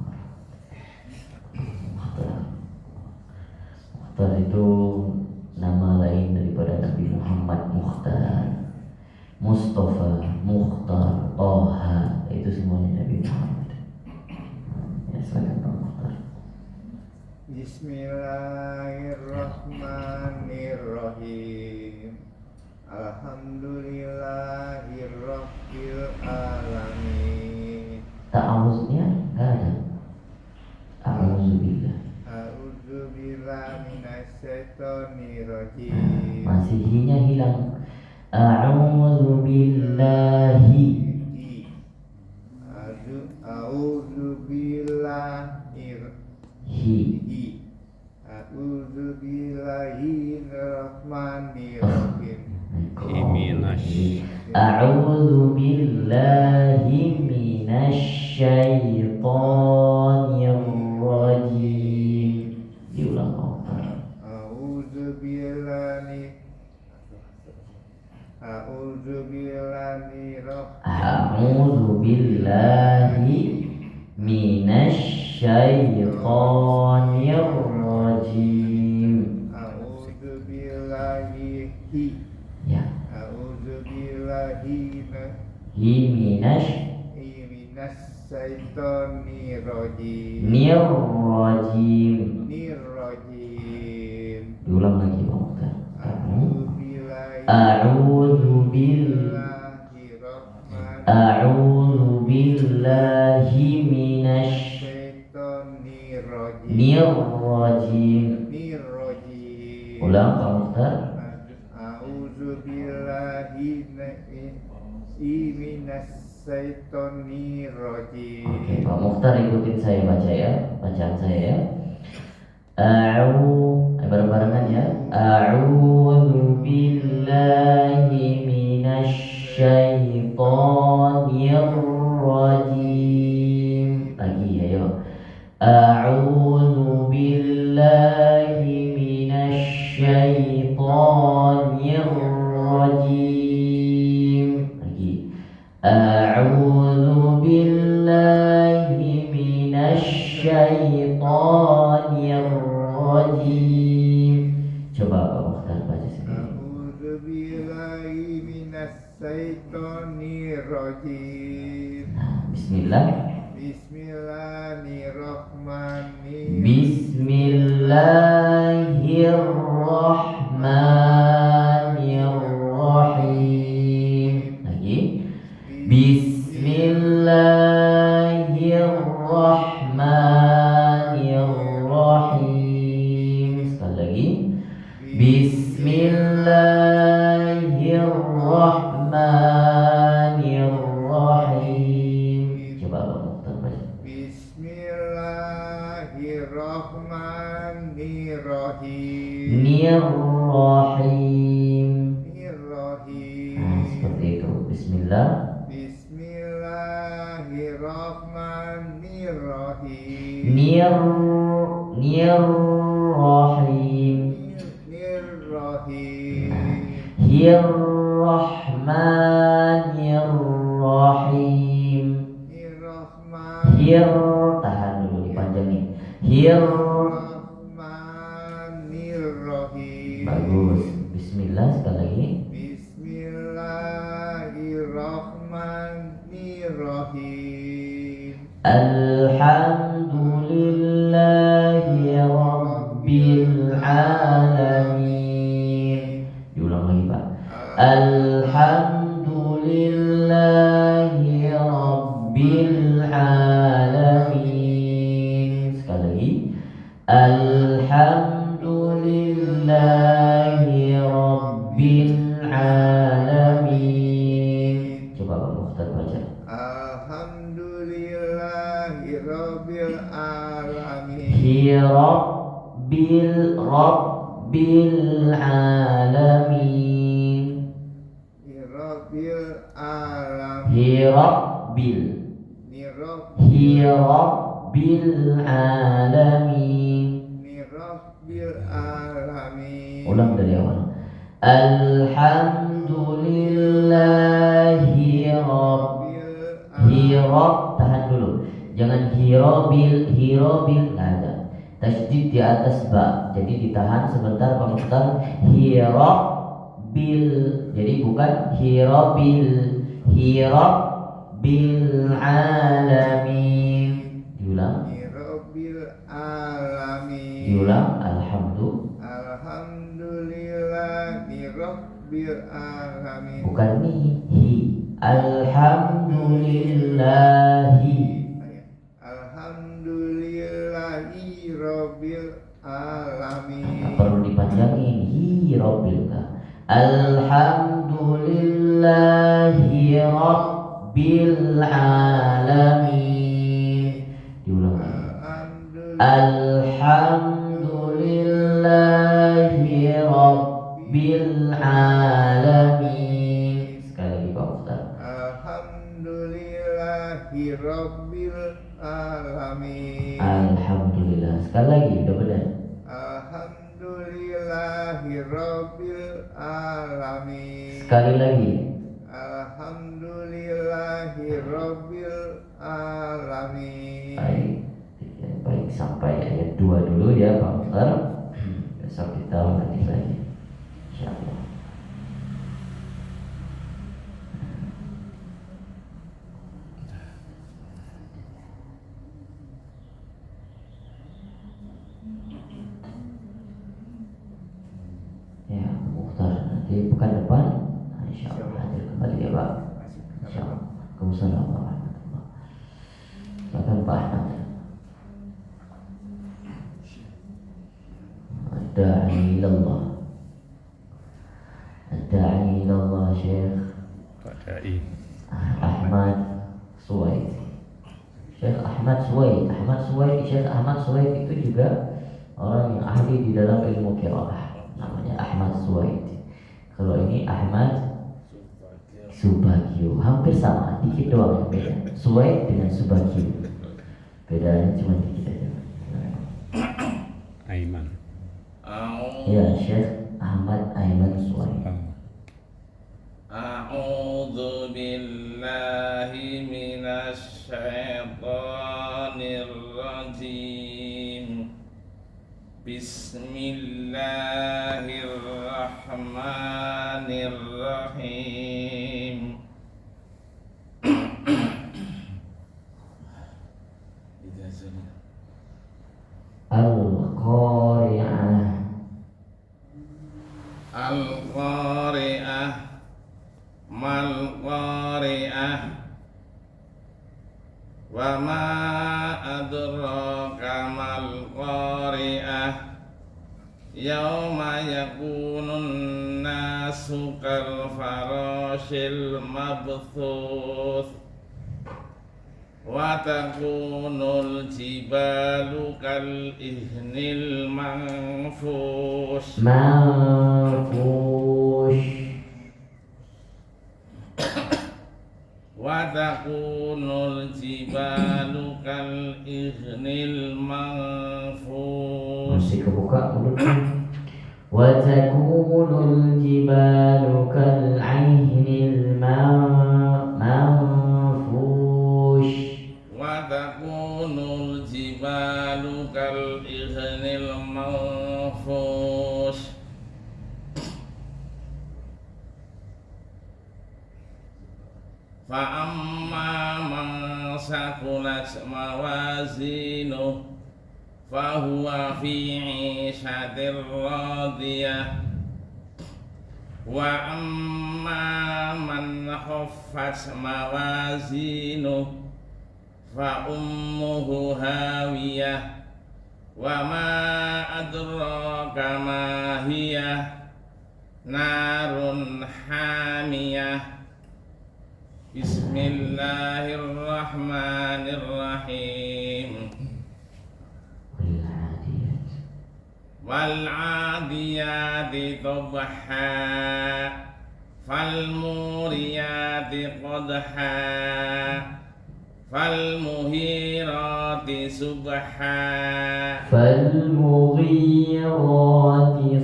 A: Mukhtar itu nama lain daripada Nabi Muhammad. Mukhtar, Mustafa, Mukhtar, Toha, itu semuanya Nabi Muhammad. Ya, silakan Pak Mukhtar.
G: Bismillahirrahmanirrahim. Alhamdulillahirabbil alamin.
A: Ta'awuznya enggak ada. A'udzubillah.
G: A'udzubillahi minasyaitonirrajim.
A: Masih hinya hilang. A'udzu billahi.
G: A'udzu billahi. A'udzu billahi rahmanirrahim.
A: A'udzu billahi minasyaitonir rajim. Diulang
G: A'udzu billahi. A'udzu billahi
A: A'udzu billahi minasyaitonir rajim.
G: A'udzu billahi.
A: Ya,
G: A'udzu billahi
A: minas
G: minas syaitonir rajim.
A: nirrajim.
G: Nirrajim.
A: Diulang lagi Pak Mukhtar.
G: A'udzu
A: A'udzu billahi minasy
G: syaitonir rajim.
A: nirrajim.
G: Nirrajim.
A: Ulang Pak Mukhtar.
G: A'udzu billahi minas syaitonir rajim.
A: Oke, Pak Mukhtar ikutin saya baca ya, bacaan saya ya. Bareng-barengan ya. A'udzu billahi minasy syaitonir rajim. Lagi ayo. A'udzu billahi minasy syaitonir rajim. Lagi. A'udzu billahi minasy syaitonir rajim. Coba Pak Mukhtar baca sendiri.
G: A'udzu billahi minas syaitonir rajim.
A: Bismillah.
G: Bismillahirrahmanirrahim.
A: Bismillahirrahmanirrahim. Lagi. Bismillahirrahmanirrahim. Sekali lagi. Bismillahirrahmanirrahim. Coba Pak Mukhtar baca.
G: Bismillahirrahmanirrahim.
A: Nirrahim.
G: Nirrahim.
A: Nah, seperti itu. Bismillah.
G: Bismillahirrahmanirrahim.
A: Nirrahim.
G: Nirrahim.
A: Hirrahmanirrahim. Tahan dulu dipanjangin.
G: Rahmanirrahim.
A: Bagus. Bismillah sekali lagi.
G: Bismillahirrahmanirrahim.
A: Alhamdulillahi Rabbil Alamin. Diulang lagi Pak. Alhamdulillahi Rabbil Alamin. Sekali lagi. Alhamdulillahi Rabbil Alamin. Coba Pak Mukhtar baca.
G: Alhamdulillahirabbil alamin.
A: Rabbil Alamin.
G: Rabbil alamin.
A: Rabbil Alamin.
G: Rabbil alamin.
A: Ulang dari awal. Alhamdulillahi tahan dulu. Jangan hirobil nggak ada. Tasydid di atas ba. Jadi ditahan sebentar Pak Mukhtar. Hirobil. Jadi bukan hirobil alamin. Diulang.
G: Rabbil alamin.
A: Diulang.
G: Alhamdulillahi rabbil alamin.
A: Bukan hi. Alhamdulillahi.
G: Alhamdulillahi rabbil alamin.
A: Perlu dipanjangin hi robbil. Alhamdulillahi Rabbil Alamin. Diulang. Alhamdulillahi Rabbil Alamin. Sekali lagi Pak Ustaz.
G: Alhamdulillahi Rabbil Alamin.
A: Alhamdulillah. Sekali lagi, udah benar.
G: Alhamdulillahi Rabbil Alamin.
A: Sekali lagi.
G: Alhamdulillahi Rabbil Alamin.
A: Baik. Baik, sampai ayat 2 dulu ya Pak Ustaz. Besok kita lanjut lagi. Insyaallah. Ya, Mukhtar nanti pekan depan insyaallah hadir kembali ya Pak. Insyaallah. Waalaikumsalam warahmatullahi wabarakatuh. Silakan Pak Ahmad. Ad-da'i ilallah. Ad-da'i ilallah Syekh
C: Pak Dai.
A: Ahmad Suwaid. Syekh Ahmad Suwaid. Syekh Ahmad Suwaid itu juga orang yang ahli di dalam ilmu qiraah. Namanya Ahmad Suwaid. Kalau ini Ahmad Subagio, hampir sama, dikit doang yang beda. Suwaid dengan Subagio, bedanya cuma dikit aja.
C: Aiman.
A: Ya, Syekh Ahmad Aiman Suwaid.
B: A'udzu billahi minasy syaithanir rajim. Bismillahirrahmanirrahim.
A: Al-Qari'ah.
B: Al-Qari'ah. Mal-Qari'ah. Wa ma adraka mal-Qari'ah. Yauma yakunun nasu kal farashil mabthuth. Wa takunul jibalu kal ihnil manfush. Wa takunul jibalu kal ihnil manfush.
A: Masih kebuka mulutnya. Wa takunul jibalu kal ainil manfush.
B: Wa takunul jibalu kal ihnil manfush. Fa amma man saqulat mawazinuh fa huwa fi 'ishatir radiyah. Wa amma man khaffat mawazinuh fa ummuhu hawiyah. Wa ma adraka ma hiya narun hamiyah. Bismillahirrahmanirrahim. Wal-'adiyati dhabha fal-muriyati qadha fal-muhirati subha
A: Fal-mughirati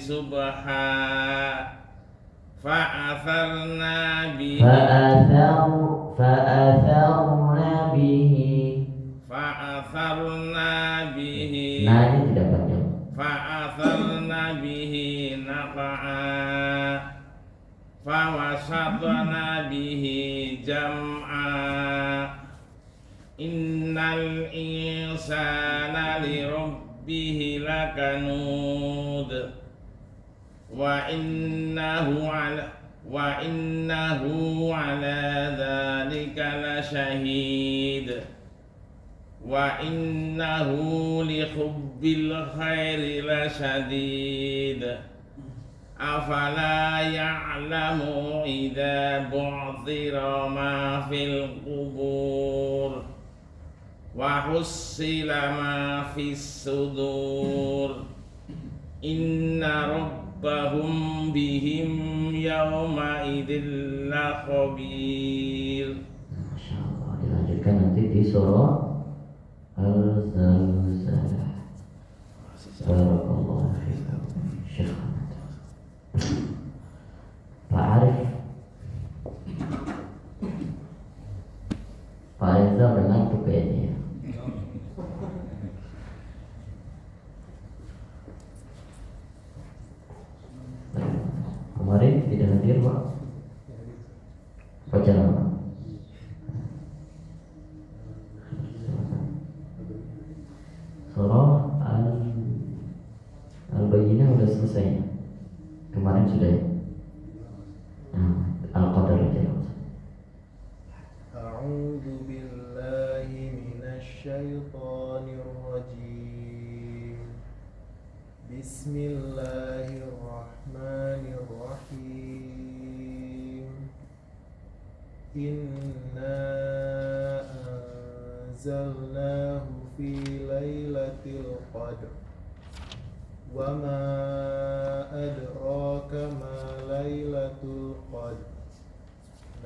B: subha fa'atharna bihi
A: Nah, ini tidak panjang.
B: fa'atharna bihi naqa'a fawasatna bihi jam'a. Innal insana li rabbihi lakanud wa innahu ala dhalika lasyahid wa innahu li hubbil bil khairi lasyadid afala ya'lamu idza bu'thira ma fil qubur wa hussila ma fis sudur inna rabbahum bihim yawma idzil lakhabir.
A: Masya Allah. Dilanjutkan nanti di surah Al-Zalzalah. Barakallahu fiikum. Syekh Ahmad. Pak Arif. Pak Reza udah ngantuk kayaknya ya. Kemarin tidak hadir Pak. Baca nama. Surah Al-Bayyinah udah selesai. Kemarin sudah ya. Al-Qadar aja.
G: أعوذ بالله من الشيطان الرجيم بسم الله الرحمن الرحيم إنا أنزلناه في ليلة القدر وما أدراك ما ليلة القدر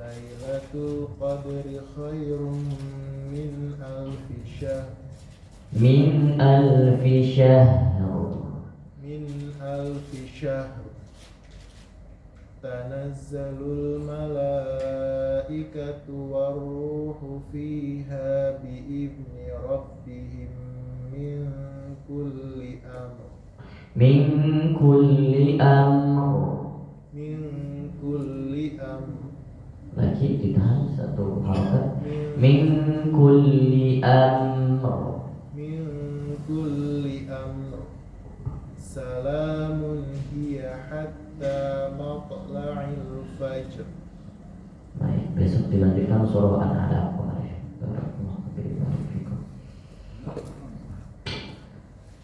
G: ليلة القدر خير من ألف شهر
A: Min alfi syahr.
G: من ألف شهر تنزل الملائكة والروح فيها بإذن ربهم من كل أمر
A: Min kulli amr.
G: من كل أمر
A: Lagi ditahan satu harakat. Min kulli amr.
G: من كل أمر سلام هي حتى مطلع الفجر.
A: Baik, besok dilanjutkan surah An-Alaq.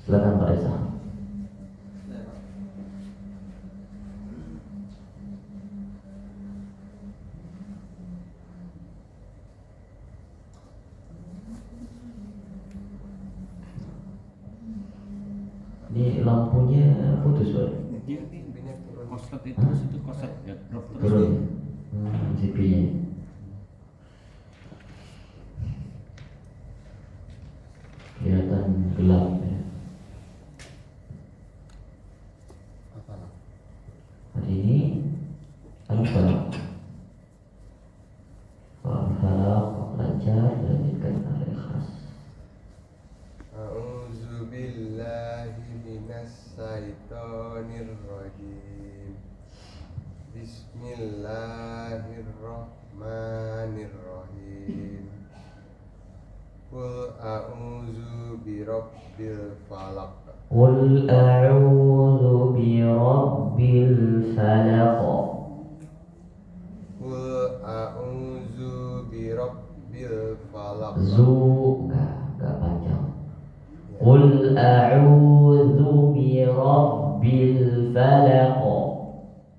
A: Silakan Pak Reza. Ini lampunya putus Pak.
C: Koset itu koset ya, drop terus.
A: Turun. CP-nya. Kelihatan gelap ya. Hari ini Al-Falaq. Al-Falaq lancar dilanjutkan Al-Ikhlas.
G: A'udzu billahi minas syaitonir rajim. Bismillahirrahmanirrahim. Qul a'udzu birabbil falaq.
A: Qul a'udzu birabbil falaq.
G: Qul a'udzu birabbil falaq.
A: Enggak panjang. Qul a'udzu birabbil falaq.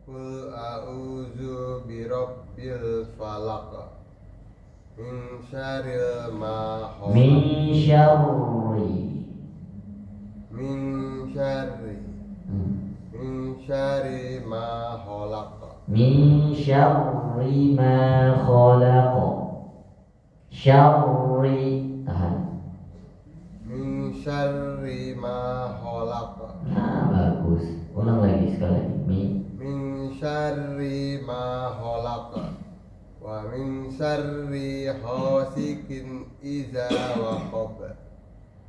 G: Qul a'udzu birabbil falaq. Min syarril ma khalaq.
A: Min syarri.
G: Min syarri. Min syarri ma khalaq.
A: Min syarri ma khalaq. Syarri tahan.
G: Min syarri ma khalaq.
A: Nah, bagus. Ulang lagi sekali lagi.
G: Min syarri ma khalaq. Wa min syarri hasikin idza waqab.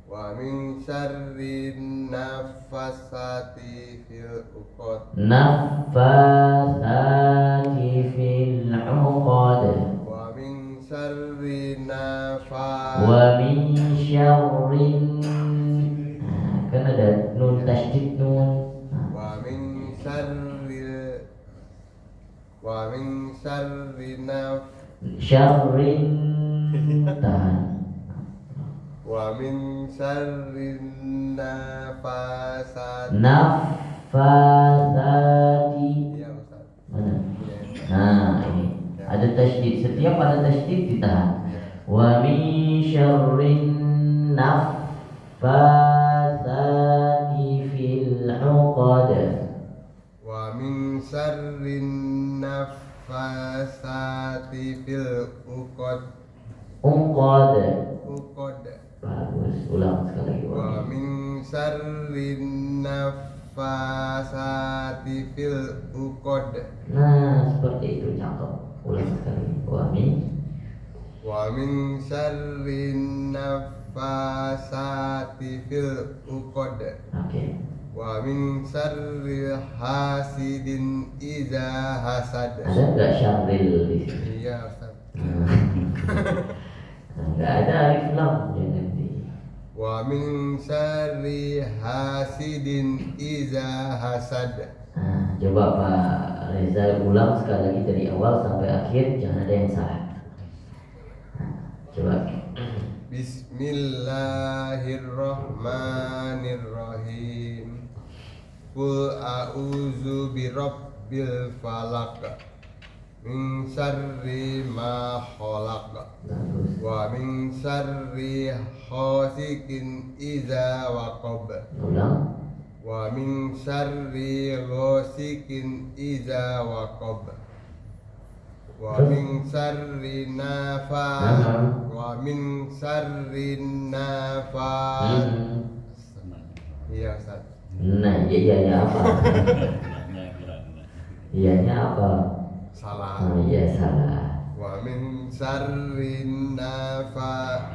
G: Wa min syarri naffasati fil uqad.
A: Naffasati fil 'uqad.
G: Wa min syarri
A: Wa min syarrin. Nah, kan ada nun tasydid nun.
G: Wa min syarri
A: Syarrin tahan.
G: Wa min syarrin nafasat.
A: Nafasati.
G: Iya Ustaz.
A: Mana?
G: Iya.
A: Nah, ini ada tasydid. Setiap ada tasydid ditahan. Wa min syarrin naffasati fil 'uqad.
G: Wa min syarrin nafasati fil uqad.
A: Uqad.
G: Uqad.
A: Bagus. Ulang sekali lagi.
G: Wa min syarrin nafasati fil uqad.
A: Nah, seperti itu cakep. Ulang sekali.
G: Wa min syarrin nafasati fil uqad.
A: Oke.
G: Wa min syarri hasidin iza hasad.
A: Ada nggak syarril di sini?
G: Iya Ustaz.
A: Nggak ada alif lam, jangan di.
G: Wa min syarri hasidin iza hasad.
A: Nah, coba Pak Reza ulang sekali lagi dari awal sampai akhir, jangan ada yang salah. Nah, coba.
G: Bismillahirrahmanirrahim. Qul a'udzu birabbil falaq min syarri ma khalaq
A: Bagus.
G: wa min syarri ghasikin idza waqab
A: Ulang.
G: wa min syarri ghasikin idza waqab wa min syarri wa min syarri Iya Ustaz.
A: Nah, iyanya apa? Iyanya apa?
G: Salah.
A: Oh, iya salah.
G: Wa min syarri
A: Nafa.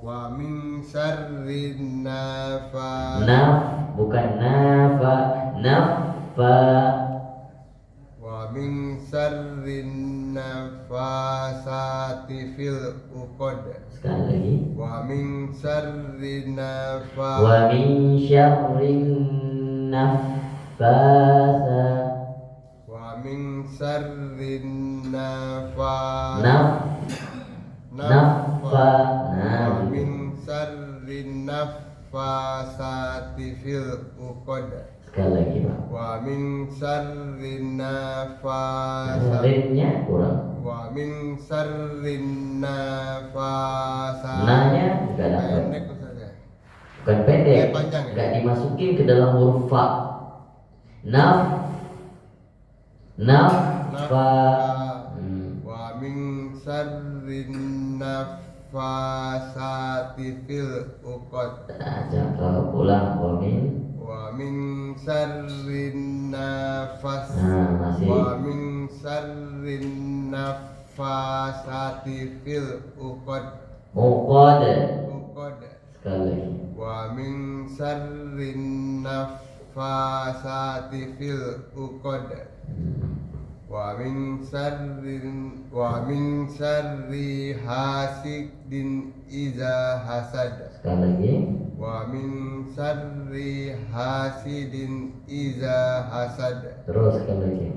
G: Wa min syarri
A: Bukan nafa. Nafa.
G: Wa min syarri nafasati fil uqad.
A: Sekali lagi.
G: Wa min syarri
A: Wa min syarrin nafasa.
G: Wa min syarri
A: Nafa. Nah,
G: Wa min syarri nafasati fil uqad.
A: sekali lagi Pak.
G: Wa min syarri nafasati.
A: Rimnya kurang.
G: Wa min syarri nafasati.
A: Nanya nggak dapat.
G: Pendek Ustaz ya.
A: Bukan pendek.
G: Panjang ya?
A: Nggak dimasukin ke dalam huruf fa. Fa.
G: Wa min syarri nafasati fil uqad.
A: Nah, cakep. Ulang.
G: Wa min syarri nafas.
A: Nah, masih.
G: Wa min syarri nafasati fil uqad.
A: Uqad.
G: Uqad.
A: Sekali lagi.
G: Wa min syarri nafasati fil uqad. Wa min syarri hasidin iza hasad.
A: Sekali lagi.
G: Wa min syarri hasidin iza hasad.
A: Terus sekali lagi.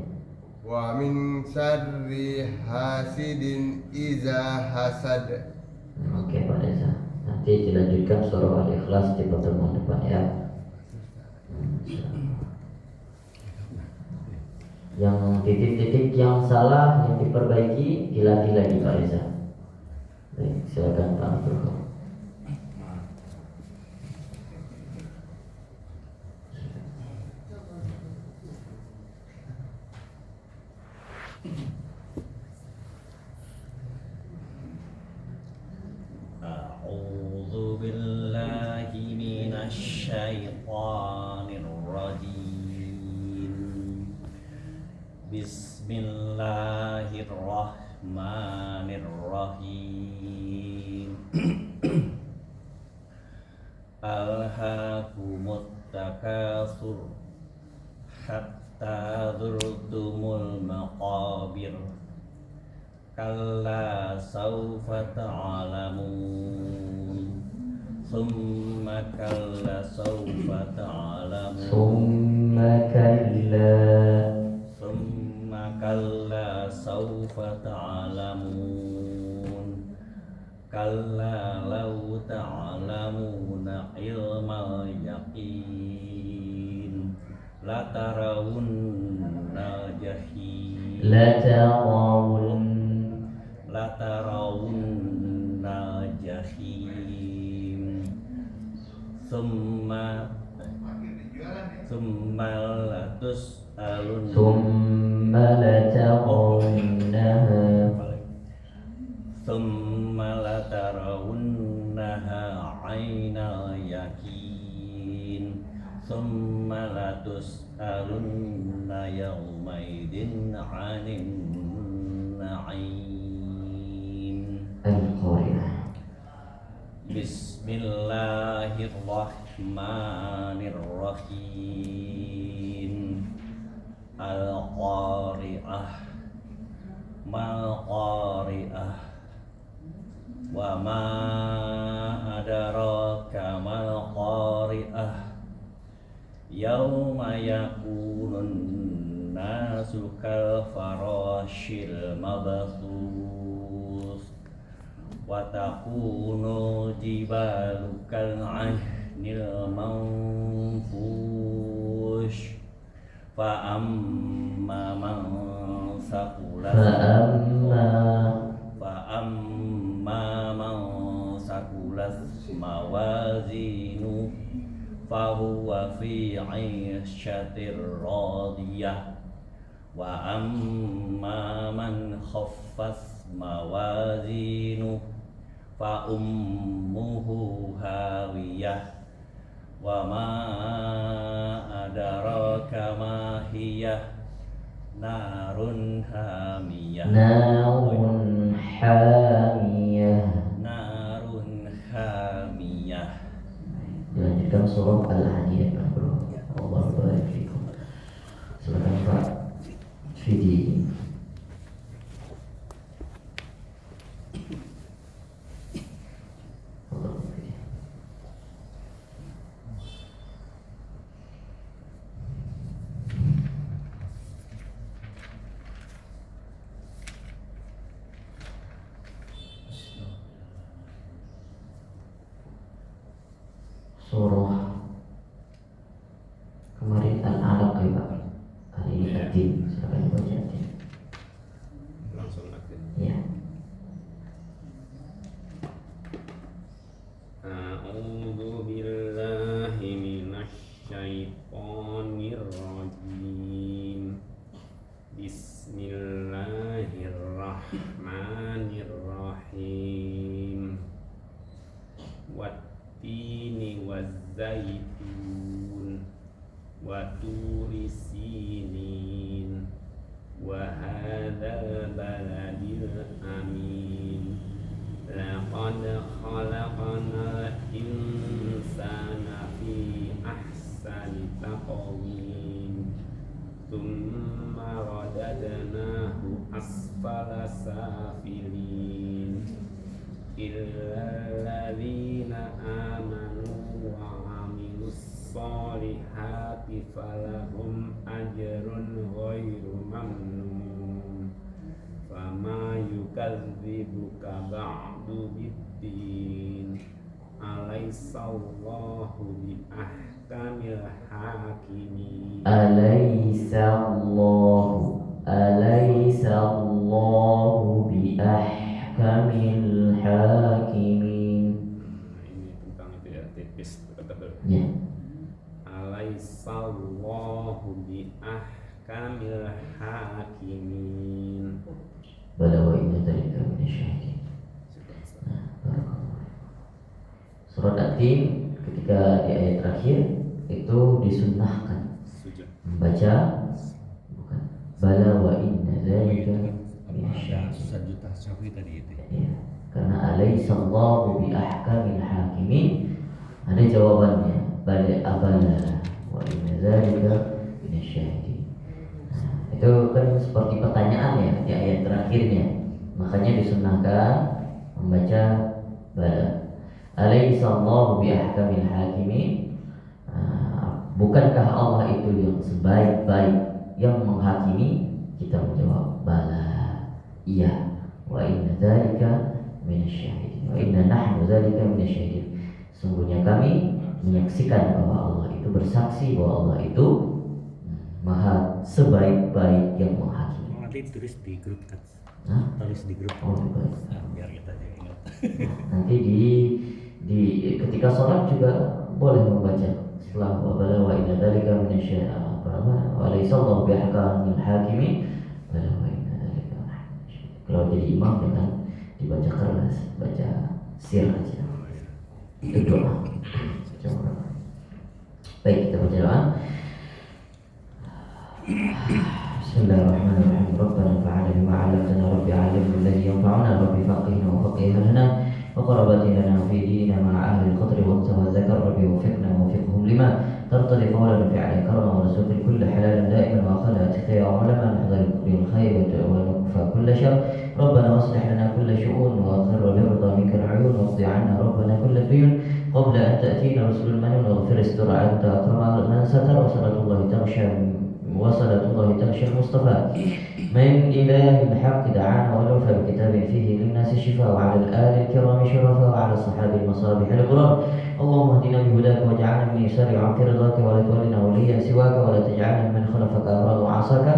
G: Wa min syarri hasidin iza hasad.
A: Oke Pak Desa. Nanti dilanjutkan surah Al-Ikhlas di pertemuan depan ya. Yang titik-titik yang salah yang diperbaiki dilatih lagi Pak Reza. Baik, silakan Pak Abdul.
C: A'udzu billahi minasy syaithanir rajim. Bismillahirrahmanirrahim. Alhaakumut takatsur hatta zurtumul maqabir. Kalla sawfa ta'lamun. Summa kalla sawfa ta'lamun.
A: Summa kalla.
C: Summa kalla sawfa ta'lamun. kalla law ta'lamuna ilmal yaqin la tarawunna jahim la tarawunna jahim summa latus alun
A: ثم لترونها
C: summa latarawunnaha aynal yakin summa latus alunna yawmaidin anin na'im.
A: القارعة.
C: Bismillahirrahmanirrahim. Al-Qari'ah. Mal-Qari'ah. Wa ma adraka mal-Qari'ah. Yauma yakunun nasu kal farashil mabthus wa takunu jibalu kal ahnil manfush fa amma man saqulat mawazinu fahuwa fi 'ishatir radiyah wa amma man khaffat mawazinu fa ummuhu hawiyah wa ma adraka ma hiya narun hamiyah.
A: Narun hamiyah.
C: Narun hamiyah.
A: Dilanjutkan surah Al-Hadid. Allah barik fikum. Silakan Pak Fidi. Surah kemarin Al-Alaq ya Pak. Hari ini Ad-Din. Silakan baca Ad-Din.
B: Langsung lagi.
A: Ya.
B: A'udzu billahi minasy syaithanir rajim. Bismillahirrahmanirrahim. Wattini wazzaitun wa turi sinin wa hadzal baladil amin. Laqad khalaqnal insana fi ahsani taqwim thumma radadnahu asfala safilin illa alladzina amanu wa amilus solihati falahum ajrun ghairu mamnun fama yukadzibuka ba'du biddin alaysallahu bi ahkamil hakimin.
A: Alaisallahu bi ahkamil hakimin.
B: Ini tentang itu ya, tipis kata dulu.
A: Ya.
B: Alaysallahu bi ahkamil hakimin.
A: Bala wa inna dzalika minasyaitin. Nah, barakallahu. Surat Ad-Din ketika di ayat terakhir itu disunnahkan
B: Sujud.
A: membaca bukan bala wa inna dzalika minasyaitin.
C: Sajud tahsyafwi tadi itu.
A: Ya, karena alaisallahu bi ahkamil hakimin ada jawabannya bala abala wa inna dzalika minasyaitin. Nah, itu kan seperti pertanyaan ya di ayat terakhirnya, makanya disunnahkan membaca bala. Alaisallahu bi ahkamil hakimin. Bukankah Allah itu yang sebaik-baik yang menghakimi? Kita menjawab bala, iya. Wa inna dzalika minasyahidin. Wa inna nahnu dzalika minasyahidin. Sungguhnya kami menyaksikan bahwa Allah itu bersaksi bahwa Allah itu maha sebaik-baik yang menghakimi.
C: Nanti tulis di grup kan. Tulis di grup.
A: Oh, baik.
C: Nah, biar kita jadi ingat.
A: Nanti di ketika sholat juga boleh membaca setelah wabala wa inna dzalika minasyai'an wa laysa Allahu bihakamin hakimi bala wa inna dzalika minasyai'an. Kalau jadi imam jangan dibaca keras, baca sir aja. Itu doa. Baik, kita baca doa. Bismillahirrahmanirrahim. Rabbana fa'alna bima 'allamtana rabbi 'allimna alladhi yanfa'una rabbi faqihna wa faqih lana wa qarabatin lana fi dinina ma'a ahli al-qadr wa antawa zakar rabbi wafiqna wa wafiqhum lima tartadi qawlan fi 'alai karama wa rasuqil kulli halalan da'iman wa khala atqiya wa ulama nahdhar bil khair wa nakfa kull shar rabbana waslih lana kull shu'un wa akhir bi ridha minka al-'uyun wa qdi 'anna rabbana kull diyun قبل أن تأتينا رسول المنون واغفر استر أنت أكرم من ستر وصلاة الله تغشى المصطفى من إله الحق دعانا ولوفى بكتاب فيه للناس شفاء وعلى الآل الكرام شرفاء وعلى الصحابة المصابيح الغرام اللهم اهدنا بهداك واجعلنا من يسارع في رضاك ولا تولنا وليا سواك ولا تجعلنا من خلفك أمراض وعصاك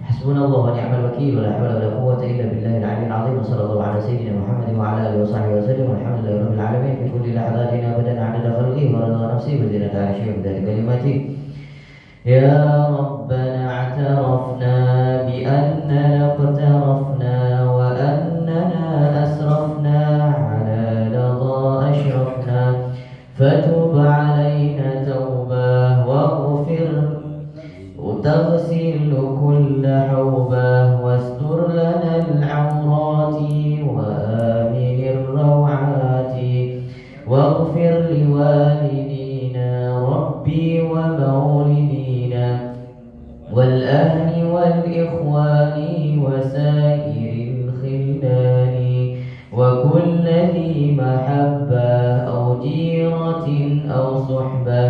A: حسبنا الله ونعم الوكيل ولا حول ولا قوة إلا بالله العلي العظيم وصلى الله على سيدنا محمد وعلى آله وصحبه وسلم والحمد لله رب العالمين في كل لحظاتنا أبدا عدد خلقه ورضا نفسه وزينة عرشه وبدال كلماته يا ربنا اعترفنا بأننا اقترفنا وأننا أسرفنا على لظى أشرفنا فتب علينا توبة واغفر وتغسل كل حوبة واستر لنا العورات وآمن الروعات واغفر لوالدينا ربي ومولدينا والأهل والإخوان وسائر الخلان وكل ذي محبة أو جيرة أو صحبة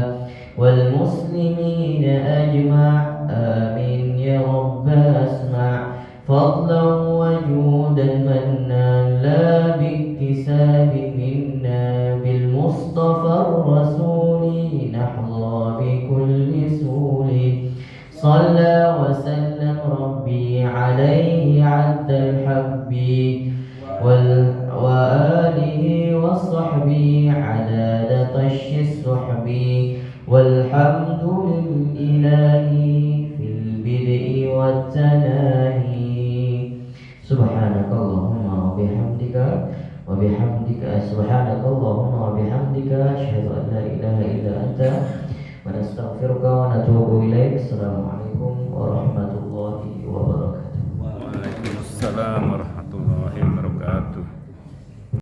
A: والمسلمين أجمع آمين يا رب أسمع فضلا وجودا منا لا باكتساب منا بالمصطفى الرسول نحظى بكل سول صلى وسلم ربي عليه عد الحب وآله وصحبه عدد طش السحب والحمد لله في البدء والتناهي سبحانك اللهم وبحمدك سبحانك اللهم وبحمدك أشهد أن لا إله إلا أنت ونستغفرك ونتوب إليك السلام عليكم ورحمة